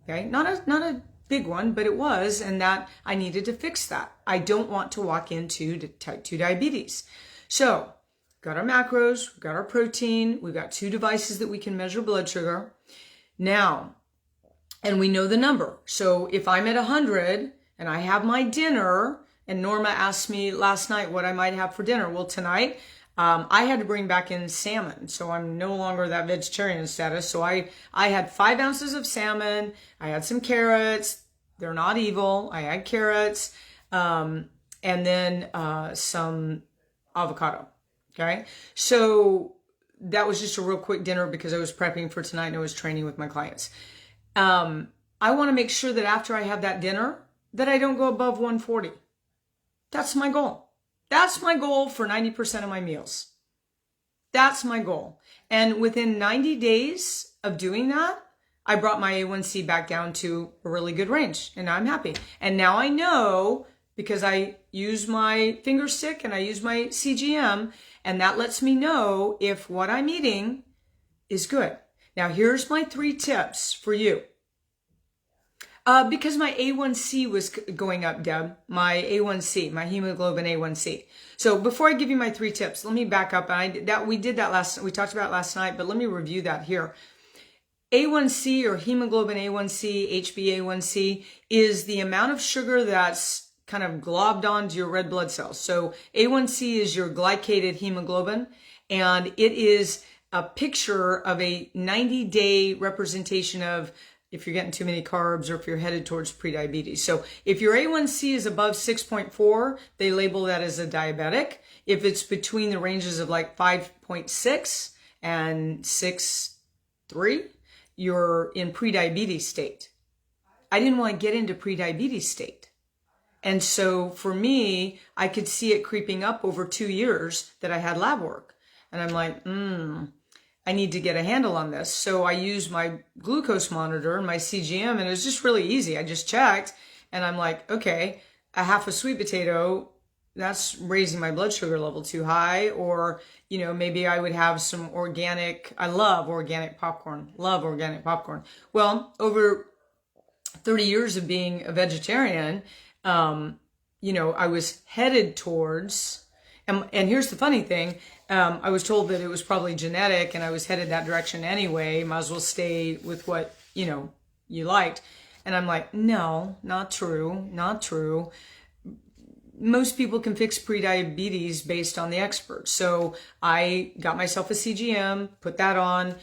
Okay, not a big one, but it was, and that I needed to fix that. I don't want to walk into type 2 diabetes. So, got our macros, we've got our protein, we've got 2 devices that we can measure blood sugar. Now, and we know the number. So if I'm at 100 and I have my dinner, and Norma asked me last night what I might have for dinner. Well, tonight, I had to bring back in salmon, so I'm no longer that vegetarian status. So I had 5 ounces of salmon. I had some carrots. They're not evil. I had carrots, and then some avocado. Okay, so that was just a real quick dinner because I was prepping for tonight and I was training with my clients. I want to make sure that after I have that dinner, that I don't go above 140. That's my goal. That's my goal for 90% of my meals. That's my goal. And within 90 days of doing that, I brought my A1C back down to a really good range, and I'm happy. And now I know, because I use my finger stick and I use my CGM, and that lets me know if what I'm eating is good. Now, here's my 3 tips for you. Because my A1C was going up, Deb, my A1C, my hemoglobin A1C. So before I give you my 3 tips, let me back up. We talked about it last night, but let me review that here. A1C, or hemoglobin A1C, HbA1c, is the amount of sugar that's kind of globbed onto your red blood cells. So A1C is your glycated hemoglobin, and it is a picture of a 90-day representation of if you're getting too many carbs or if you're headed towards prediabetes. So if your A1C is above 6.4, they label that as a diabetic. If it's between the ranges of like 5.6 and 6.3, you're in prediabetes state. I didn't want to get into prediabetes state. And so for me, I could see it creeping up over 2 years that I had lab work. And I'm like, I need to get a handle on this. So I used my glucose monitor and my CGM, and it was just really easy. I just checked, and I'm like, okay, a half a sweet potato, that's raising my blood sugar level too high. Or, maybe I would have some organic, I love organic popcorn. Well, over 30 years of being a vegetarian, I was headed towards, and here's the funny thing, I was told that it was probably genetic and I was headed that direction anyway. Might as well stay with what, you liked. And I'm like, no, not true. Most people can fix prediabetes based on the experts. So I got myself a CGM, put that on.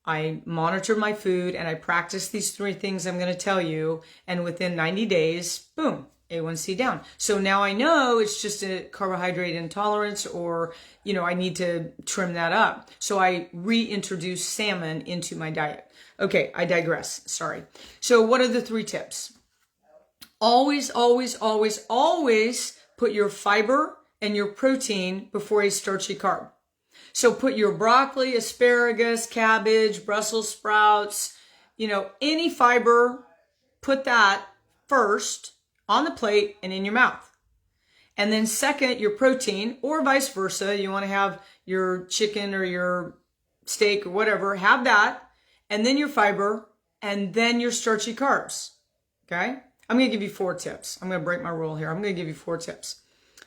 I monitored my food, and I practiced these 3 things I'm going to tell you. And within 90 days, boom, A1C down. So now I know it's just a carbohydrate intolerance, or, I need to trim that up. So I reintroduced salmon into my diet. Okay, I digress. Sorry. So what are the 3 tips? Always, always, always, always put your fiber and your protein before a starchy carb. So put your broccoli, asparagus, cabbage, Brussels sprouts, any fiber, put that first on the plate and in your mouth. And then second, your protein, or vice versa. You want to have your chicken or your steak or whatever, have that, and then your fiber, and then your starchy carbs. Okay? I'm going to give you 4 tips. I'm going to break my rule here. I'm going to give you 4 tips.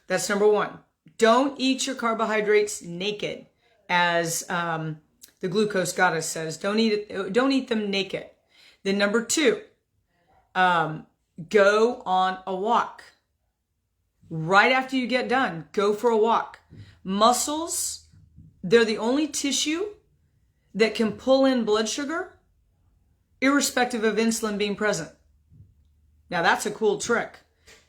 That's number 1. Don't eat your carbohydrates naked, as the glucose goddess says. Don't eat them naked. Then number 2, go on a walk. Right after you get done, go for a walk. Muscles, they're the only tissue that can pull in blood sugar, irrespective of insulin being present. Now that's a cool trick.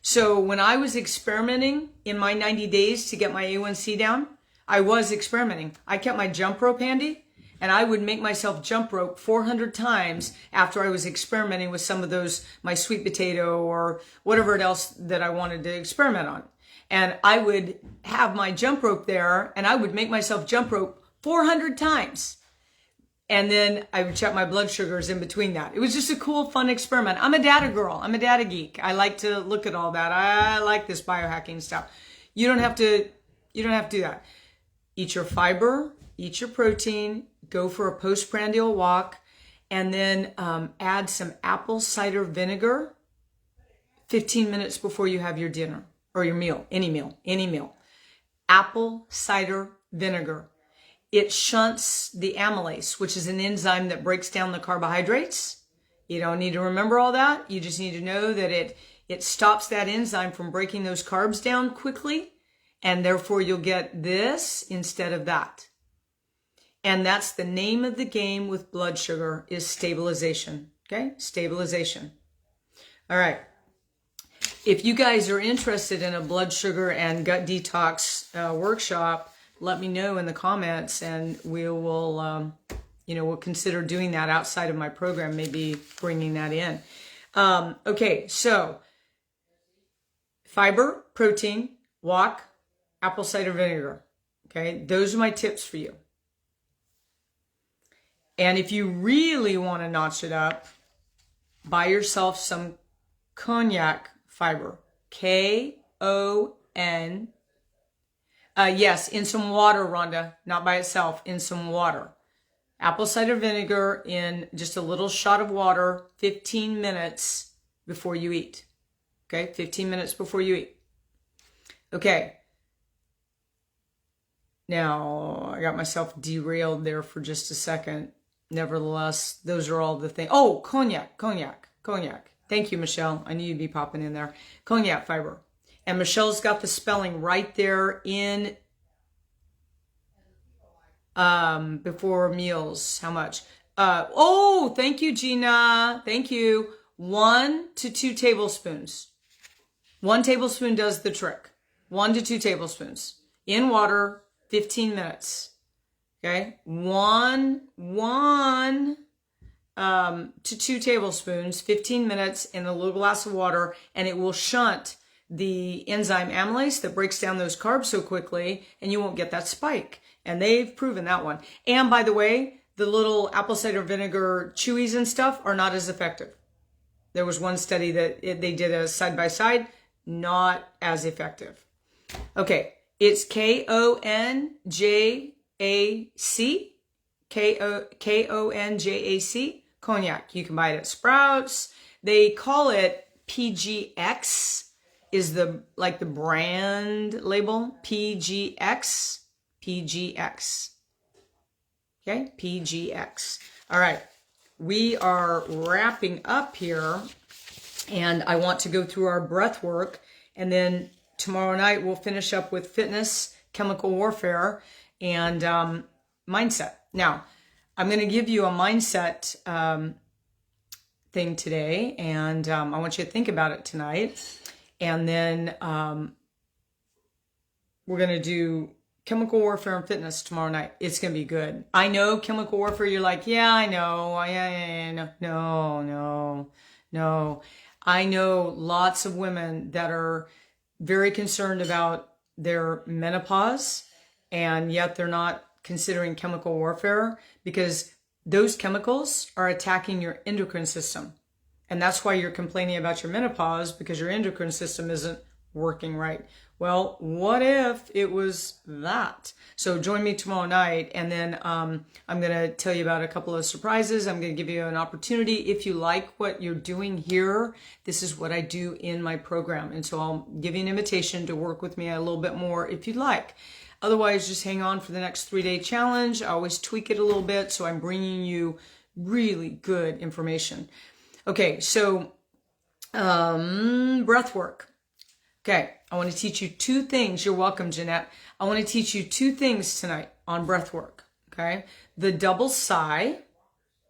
So when I was experimenting in my 90 days to get my A1C down, I was experimenting. I kept my jump rope handy, and I would make myself jump rope 400 times after I was experimenting with some of those, my sweet potato or whatever else that I wanted to experiment on. And I would have my jump rope there, and I would make myself jump rope 400 times. And then I would check my blood sugars in between that. It was just a cool, fun experiment. I'm a data girl. I'm a data geek. I like to look at all that. I like this biohacking stuff. You don't have to do that. Eat your fiber, eat your protein, go for a postprandial walk, and then add some apple cider vinegar 15 minutes before you have your dinner or your meal, any meal. Apple cider vinegar. It shunts the amylase, which is an enzyme that breaks down the carbohydrates. You don't need to remember all that. You just need to know that it stops that enzyme from breaking those carbs down quickly, and therefore you'll get this instead of that. And that's the name of the game with blood sugar, is stabilization. Okay? Stabilization. All right. If you guys are interested in a blood sugar and gut detox workshop, let me know in the comments, and we will, we'll consider doing that outside of my program, maybe bringing that in. Okay, so fiber, protein, walk, apple cider vinegar. Okay, those are my tips for you. And if you really want to notch it up, buy yourself some cognac fiber. K-O-N. Yes, in some water, Rhonda, not by itself, in some water. Apple cider vinegar in just a little shot of water, 15 minutes before you eat. Okay, 15 minutes before you eat. Okay. Now, I got myself derailed there for just a second. Nevertheless, those are all the things. Oh, cognac. Thank you, Michelle. I knew you'd be popping in there. Cognac fiber. And Michelle's got the spelling right there in before meals. How much? Oh, thank you, Gina. Thank you. 1 to 2 tablespoons. 1 tablespoon does the trick. 1 to 2 tablespoons in water, 15 minutes. Okay. 1 to 2 tablespoons, 15 minutes in a little glass of water, and it will shunt the enzyme amylase that breaks down those carbs so quickly, and you won't get that spike. And they've proven that one. And by the way, the little apple cider vinegar chewies and stuff are not as effective. There was one study that they did a side-by-side, not as effective. Okay, it's K-O-N-J-A-C, K-O-N-J-A-C, cognac. You can buy it at Sprouts. They call it PGX, is the brand label, PGX. Okay, PGX. All right, we are wrapping up here, and I want to go through our breath work, and then tomorrow night we'll finish up with fitness, chemical warfare, and mindset. Now, I'm going to give you a mindset thing today, and I want you to think about it tonight, and then we're going to do chemical warfare and fitness tomorrow night. It's going to be good. I know chemical warfare, you're like, yeah, I know. No. I know lots of women that are very concerned about their menopause, and yet they're not considering chemical warfare because those chemicals are attacking your endocrine system. And that's why you're complaining about your menopause, because your endocrine system isn't working right. Well, what if it was that? So join me tomorrow night, and then I'm going to tell you about a couple of surprises. I'm going to give you an opportunity. If you like what you're doing here, this is what I do in my program. And so I'll give you an invitation to work with me a little bit more if you'd like. Otherwise, just hang on for the next 3-day challenge. I always tweak it a little bit, so I'm bringing you really good information. Okay, so breath work. Okay, I want to teach you 2 things. You're welcome, Jeanette. I want to teach you 2 things tonight on breath work, okay? The double sigh,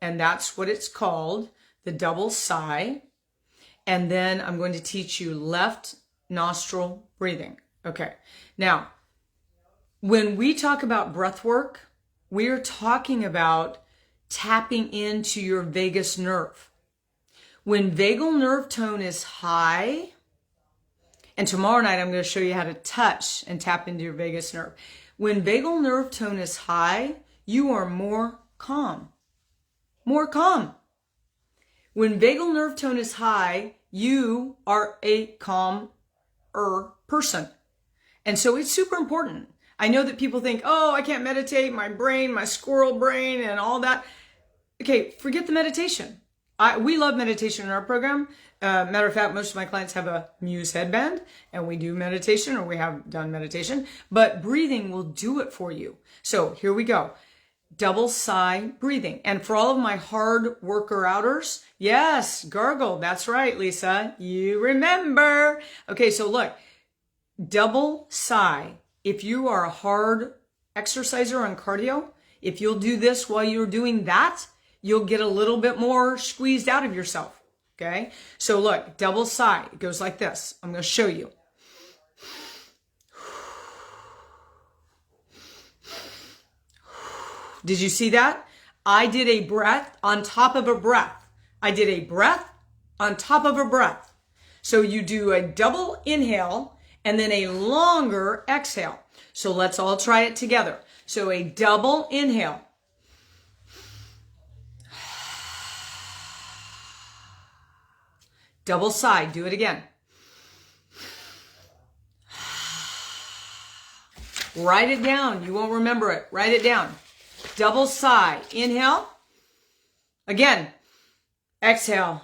and that's what it's called, the double sigh. And then I'm going to teach you left nostril breathing. Okay, now, when we talk about breath work, we're talking about tapping into your vagus nerve. When vagal nerve tone is high, and tomorrow night I'm going to show you how to touch and tap into your vagus nerve. When vagal nerve tone is high, you are more calm. More calm. When vagal nerve tone is high, you are a calmer person. And so it's super important. I know that people think, oh, I can't meditate, my brain, my squirrel brain and all that. Okay, forget the meditation. We love meditation in our program. Matter of fact, most of my clients have a Muse headband, and we do meditation, or we have done meditation, but breathing will do it for you. So here we go. Double sigh breathing. And for all of my hard worker outers, yes, gargle. That's right, Lisa. You remember. Okay, so look, double sigh. If you are a hard exerciser on cardio, if you'll do this while you're doing that, you'll get a little bit more squeezed out of yourself, okay? So look, double sigh. It goes like this. I'm going to show you. Did you see that? I did a breath on top of a breath. I did a breath on top of a breath. So you do a double inhale and then a longer exhale. So let's all try it together. So a double inhale. Double sigh. Do it again. Write it down. You won't remember it. Write it down. Double sigh. Inhale. Again. Exhale.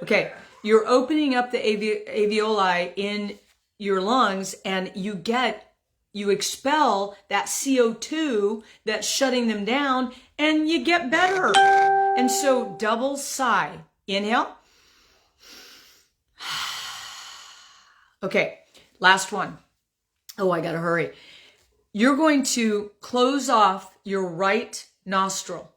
Okay. You're opening up the alveoli in your lungs, and you expel that CO2 that's shutting them down, and you get better. And so double sigh. Inhale. Okay, last one. Oh, I gotta hurry. You're going to close off your right nostril.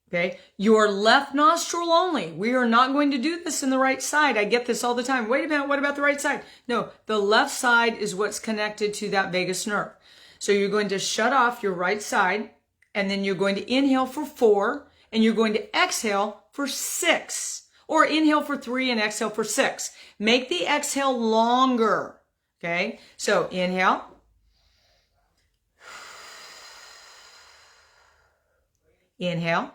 Okay, your left nostril only. We are not going to do this in the right side. I get this all the time. Wait a minute, what about the right side? No, the left side is what's connected to that vagus nerve. So you're going to shut off your right side, and then you're going to inhale for 4, and you're going to exhale for 6. Or inhale for 3 and exhale for 6. Make the exhale longer. Okay, so inhale. Inhale.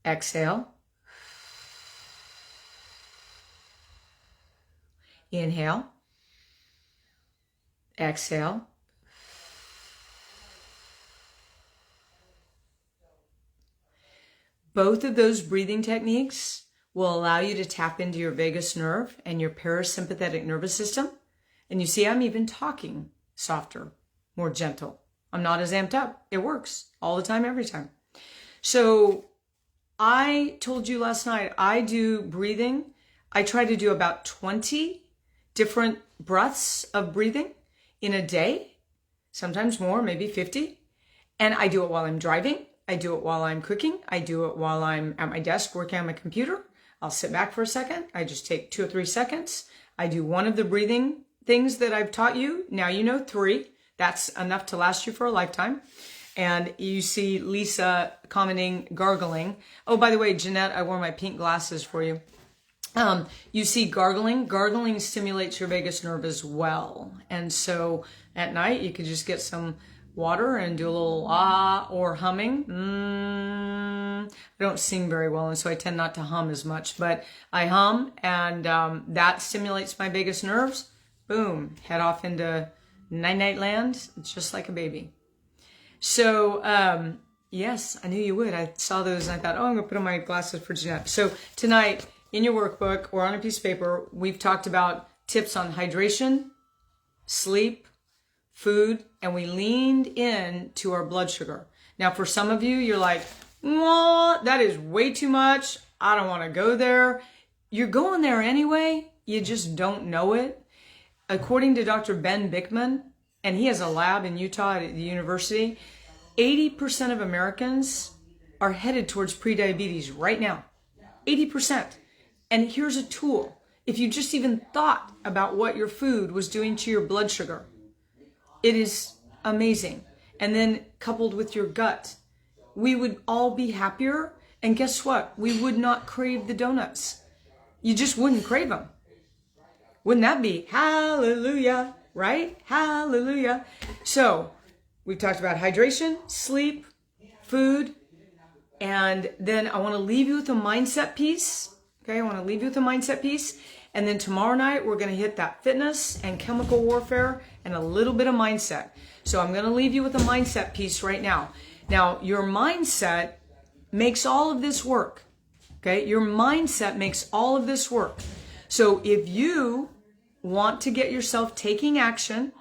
Exhale. Inhale. Exhale. Both of those breathing techniques will allow you to tap into your vagus nerve and your parasympathetic nervous system. And you see, I'm even talking softer, more gentle. I'm not as amped up. It works all the time, every time. So I told you last night, I do breathing. I try to do about 20 different breaths of breathing in a day, sometimes more, maybe 50. And I do it while I'm driving. I do it while I'm cooking. I do it while I'm at my desk working on my computer. I'll sit back for a second. I just take 2 or 3 seconds. I do one of the breathing things that I've taught you. Now you know 3. That's enough to last you for a lifetime. And you see Lisa commenting, gargling. Oh, by the way, Jeanette, I wore my pink glasses for you. You see gargling. Gargling stimulates your vagus nerve as well. And so at night, you could just get some water and do a little ah or humming. I don't sing very well, and so I tend not to hum as much. But I hum, and that stimulates my vagus nerves. Boom, head off into night-night land, just like a baby. So, yes, I knew you would. I saw those and I thought, oh, I'm going to put on my glasses for Jeanette. So tonight, in your workbook or on a piece of paper, we've talked about tips on hydration, sleep, food, and we leaned in to our blood sugar. Now, for some of you, you're like, well, that is way too much. I don't want to go there. You're going there anyway. You just don't know it. According to Dr. Ben Bickman, and he has a lab in Utah at the university, 80% of Americans are headed towards prediabetes right now. 80%. And here's a tool. If you just even thought about what your food was doing to your blood sugar, it is amazing. And then coupled with your gut, we would all be happier. And guess what? We would not crave the donuts. You just wouldn't crave them. Wouldn't that be hallelujah, right? Hallelujah. So we've talked about hydration, sleep, food, and then I want to leave you with a mindset piece. Okay, I want to leave you with a mindset piece. And then tomorrow night, we're going to hit that fitness and chemical warfare and a little bit of mindset. So I'm going to leave you with a mindset piece right now. Now, your mindset makes all of this work. Okay, your mindset makes all of this work. So if you want to get yourself taking action,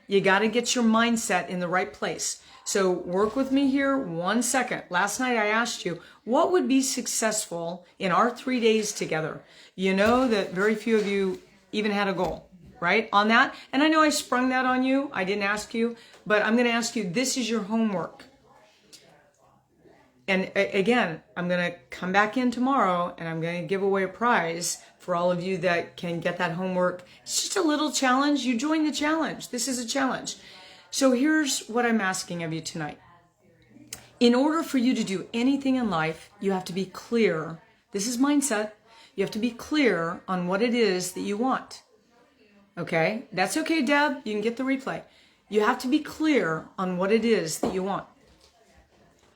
you got to get your mindset in the right place. So work with me here 1 second. Last night I asked you, what would be successful in our 3 days together? You know that very few of you even had a goal, right, on that. And I know I sprung that on you. I didn't ask you, but I'm going to ask you, this is your homework. And again, I'm going to come back in tomorrow and I'm going to give away a prize for all of you that can get that homework. It's just a little challenge. You join the challenge. This is a challenge. So here's what I'm asking of you tonight. In order for you to do anything in life, you have to be clear. This is mindset. You have to be clear on what it is that you want. Okay? That's okay, Deb. You can get the replay. You have to be clear on what it is that you want.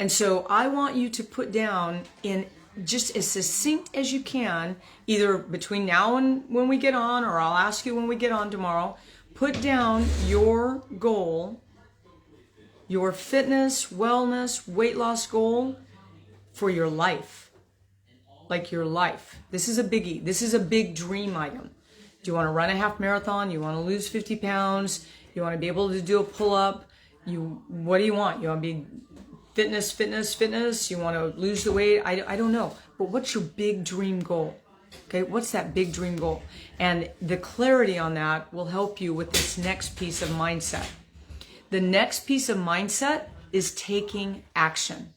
And so I want you to put down in just as succinct as you can, either between now and when we get on, or I'll ask you when we get on tomorrow, put down your goal, your fitness, wellness, weight loss goal for your life. Like your life. This is a biggie. This is a big dream item. Do you want to run a half marathon? You want to lose 50 pounds? You want to be able to do a pull-up? What do you want? You want to be fitness? You want to lose the weight? I don't know. But what's your big dream goal? Okay, what's that big dream goal? And the clarity on that will help you with this next piece of mindset. The next piece of mindset is taking action.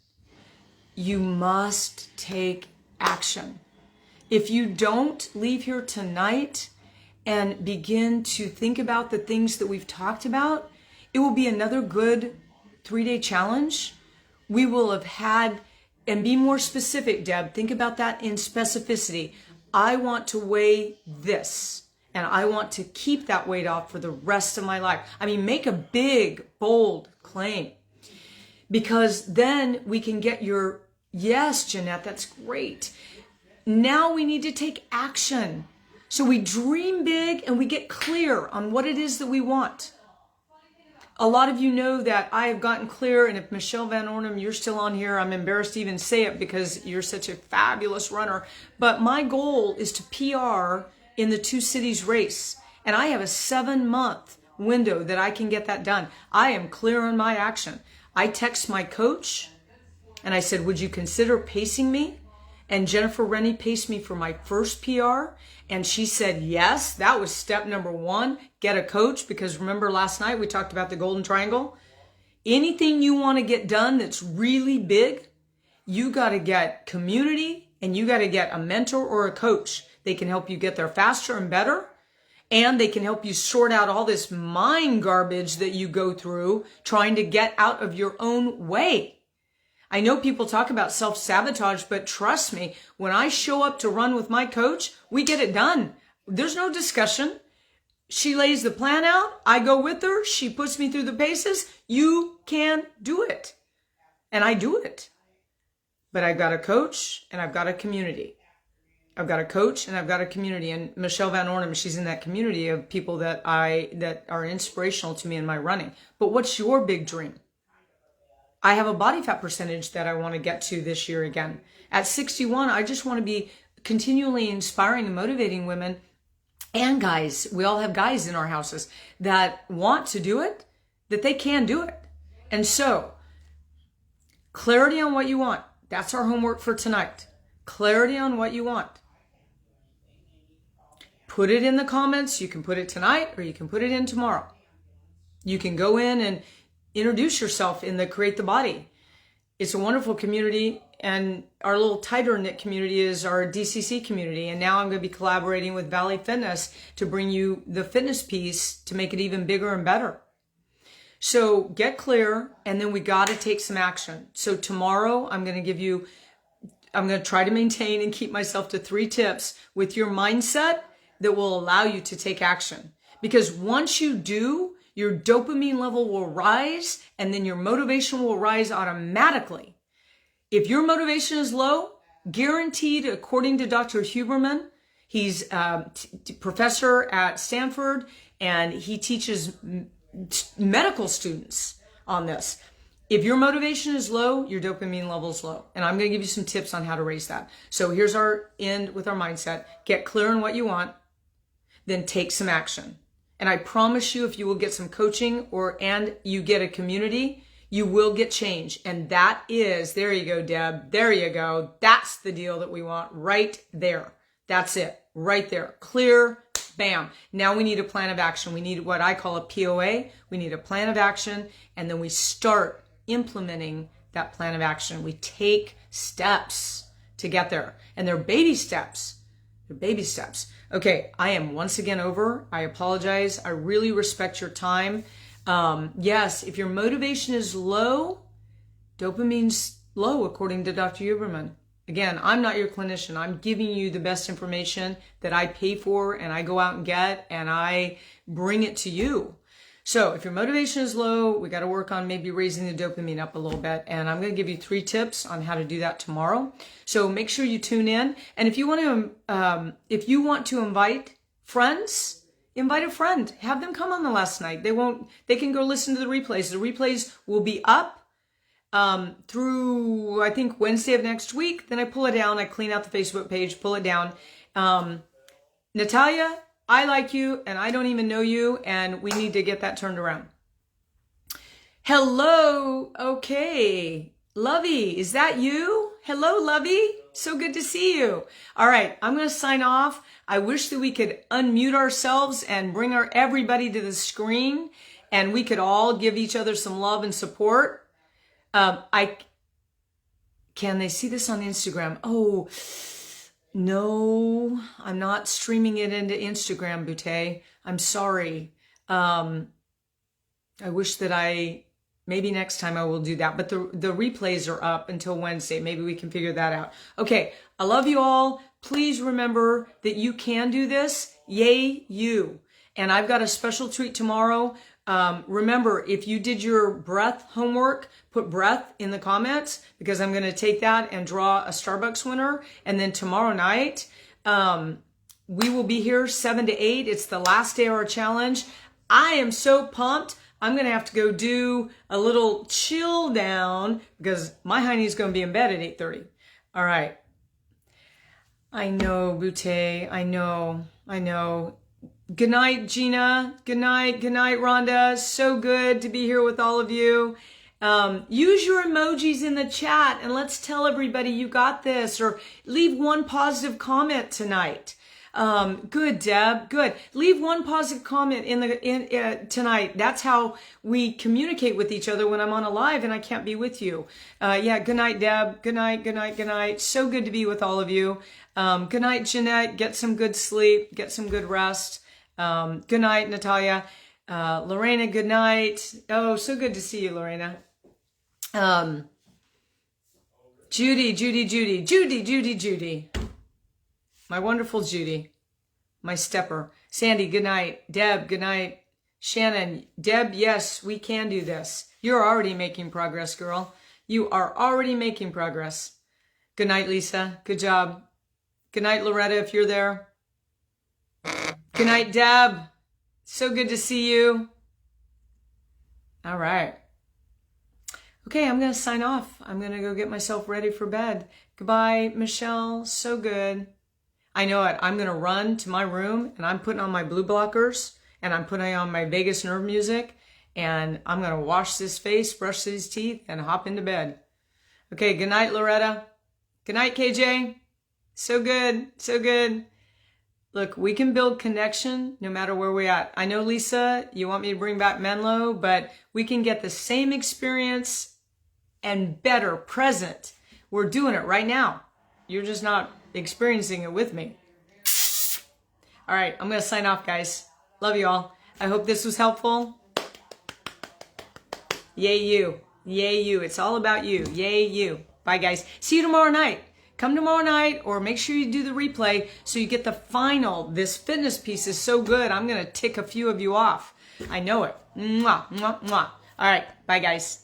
You must take action. If you don't leave here tonight and begin to think about the things that we've talked about, it will be another good 3-day challenge. We will have had, and be more specific, Deb, think about that in specificity. I want to weigh this, and I want to keep that weight off for the rest of my life. I mean, make a big, bold claim, because then we can get your, yes, Jeanette, that's great. Now we need to take action. So we dream big and we get clear on what it is that we want. A lot of you know that I have gotten clear, and if Michelle Van Ornum, you're still on here, I'm embarrassed to even say it because you're such a fabulous runner. But my goal is to PR in the 2 cities race. And I have a 7-month window that I can get that done. I am clear on my action. I text my coach and I said, would you consider pacing me? And Jennifer Rennie paced me for my first PR. And she said, yes, that was step number 1. Get a coach, because remember last night we talked about the golden triangle. Anything you want to get done that's really big, you got to get community and you got to get a mentor or a coach. They can help you get there faster and better. And they can help you sort out all this mind garbage that you go through trying to get out of your own way. I know people talk about self-sabotage, but trust me, when I show up to run with my coach, we get it done. There's no discussion. She lays the plan out. I go with her. She puts me through the paces. You can do it. And I do it. But I've got a coach and I've got a community. I've got a coach and I've got a community. And Michelle Van Ornum, she's in that community of people that are inspirational to me in my running. But what's your big dream? I have a body fat percentage that I want to get to this year again. At 61, I just want to be continually inspiring and motivating women and guys. We all have guys in our houses that want to do it, that they can do it. And so, clarity on what you want. That's our homework for tonight. Clarity on what you want. Put it in the comments. You can put it tonight or you can put it in tomorrow. You can go in and introduce yourself in the Create the Body. It's a wonderful community, and our little tighter knit community is our DCC community. And now I'm going to be collaborating with Valley Fitness to bring you the fitness piece to make it even bigger and better. So get clear, and then we got to take some action. So tomorrow I'm going to try to maintain and keep myself to 3 tips with your mindset that will allow you to take action. Because once you do, your dopamine level will rise, and then your motivation will rise automatically. If your motivation is low, guaranteed, according to Dr. Huberman, he's a professor at Stanford, and he teaches medical students on this. If your motivation is low, your dopamine level is low. And I'm going to give you some tips on how to raise that. So here's our end with our mindset. Get clear on what you want, then take some action. And I promise you, if you will get some coaching and you get a community, you will get change. And that is, there you go, Deb. There you go. That's the deal that we want right there. That's it. Right there. Clear. Bam. Now we need a plan of action. We need what I call a POA. We need a plan of action. And then we start implementing that plan of action. We take steps to get there. And they're baby steps. They're baby steps. Okay, I am once again over. I apologize. I really respect your time. Yes, if your motivation is low, dopamine's low, according to Dr. Huberman. Again, I'm not your clinician. I'm giving you the best information that I pay for and I go out and get, and I bring it to you. So if your motivation is low, we got to work on maybe raising the dopamine up a little bit. And I'm going to give you 3 tips on how to do that tomorrow. So make sure you tune in. And if you want to invite friends, invite a friend. Have them come on the last night. They can go listen to the replays. The replays will be up through, I think, Wednesday of next week. Then I pull it down. I clean out the Facebook page, pull it down. Natalia, I like you and I don't even know you, and we need to get that turned around. Hello. Okay. Lovey, is that you? Hello, Lovey. So good to see you. All right. I'm going to sign off. I wish that we could unmute ourselves and bring everybody to the screen and we could all give each other some love and support. Can they see this on Instagram? Oh, no, I'm not streaming it into Instagram, Boutte. I'm sorry. I wish that maybe next time I will do that. But the replays are up until Wednesday. Maybe we can figure that out. Okay, I love you all. Please remember that you can do this. Yay, you. And I've got a special treat tomorrow. Remember, if you did your breath homework, put breath in the comments because I'm going to take that and draw a Starbucks winner. And then tomorrow night, we will be here 7 to 8. It's the last day of our challenge. I am so pumped. I'm going to have to go do a little chill down because my honey's going to be in bed at 8:30. All right. I know, Boutte. I know. Good night, Gina. Good night, Rhonda. So good to be here with all of you. Use your emojis in the chat and let's tell everybody you got this, or leave one positive comment tonight. Good, Deb. Good. Leave one positive comment tonight. That's how we communicate with each other when I'm on a live and I can't be with you. Yeah. Good night, Deb. Good night. So good to be with all of you. Good night, Jeanette. Get some good sleep. Get some good rest. Good night, Natalia. Lorena, good night. Oh, so good to see you, Lorena. Judy. My wonderful Judy. My stepper. Sandy, good night. Deb, good night. Shannon, Deb, yes, we can do this. You're already making progress, girl. You are already making progress. Good night, Lisa. Good job. Good night, Loretta, if you're there. Good night, Deb. So good to see you. All right. Okay, I'm going to sign off. I'm going to go get myself ready for bed. Goodbye, Michelle. So good. I know it. I'm going to run to my room and I'm putting on my blue blockers and I'm putting on my vagus nerve music and I'm going to wash this face, brush these teeth, and hop into bed. Okay, good night, Loretta. Good night, KJ. So good. Look, we can build connection no matter where we're at. I know, Lisa, you want me to bring back Menlo, but we can get the same experience and better present. We're doing it right now. You're just not experiencing it with me. All right, I'm going to sign off, guys. Love you all. I hope this was helpful. Yay, you. Yay, you. It's all about you. Yay, you. Bye, guys. See you tomorrow night. Come tomorrow night, or make sure you do the replay so you get the final. This fitness piece is so good. I'm going to tick a few of you off. I know it. Mwah, mwah, mwah. All right. Bye, guys.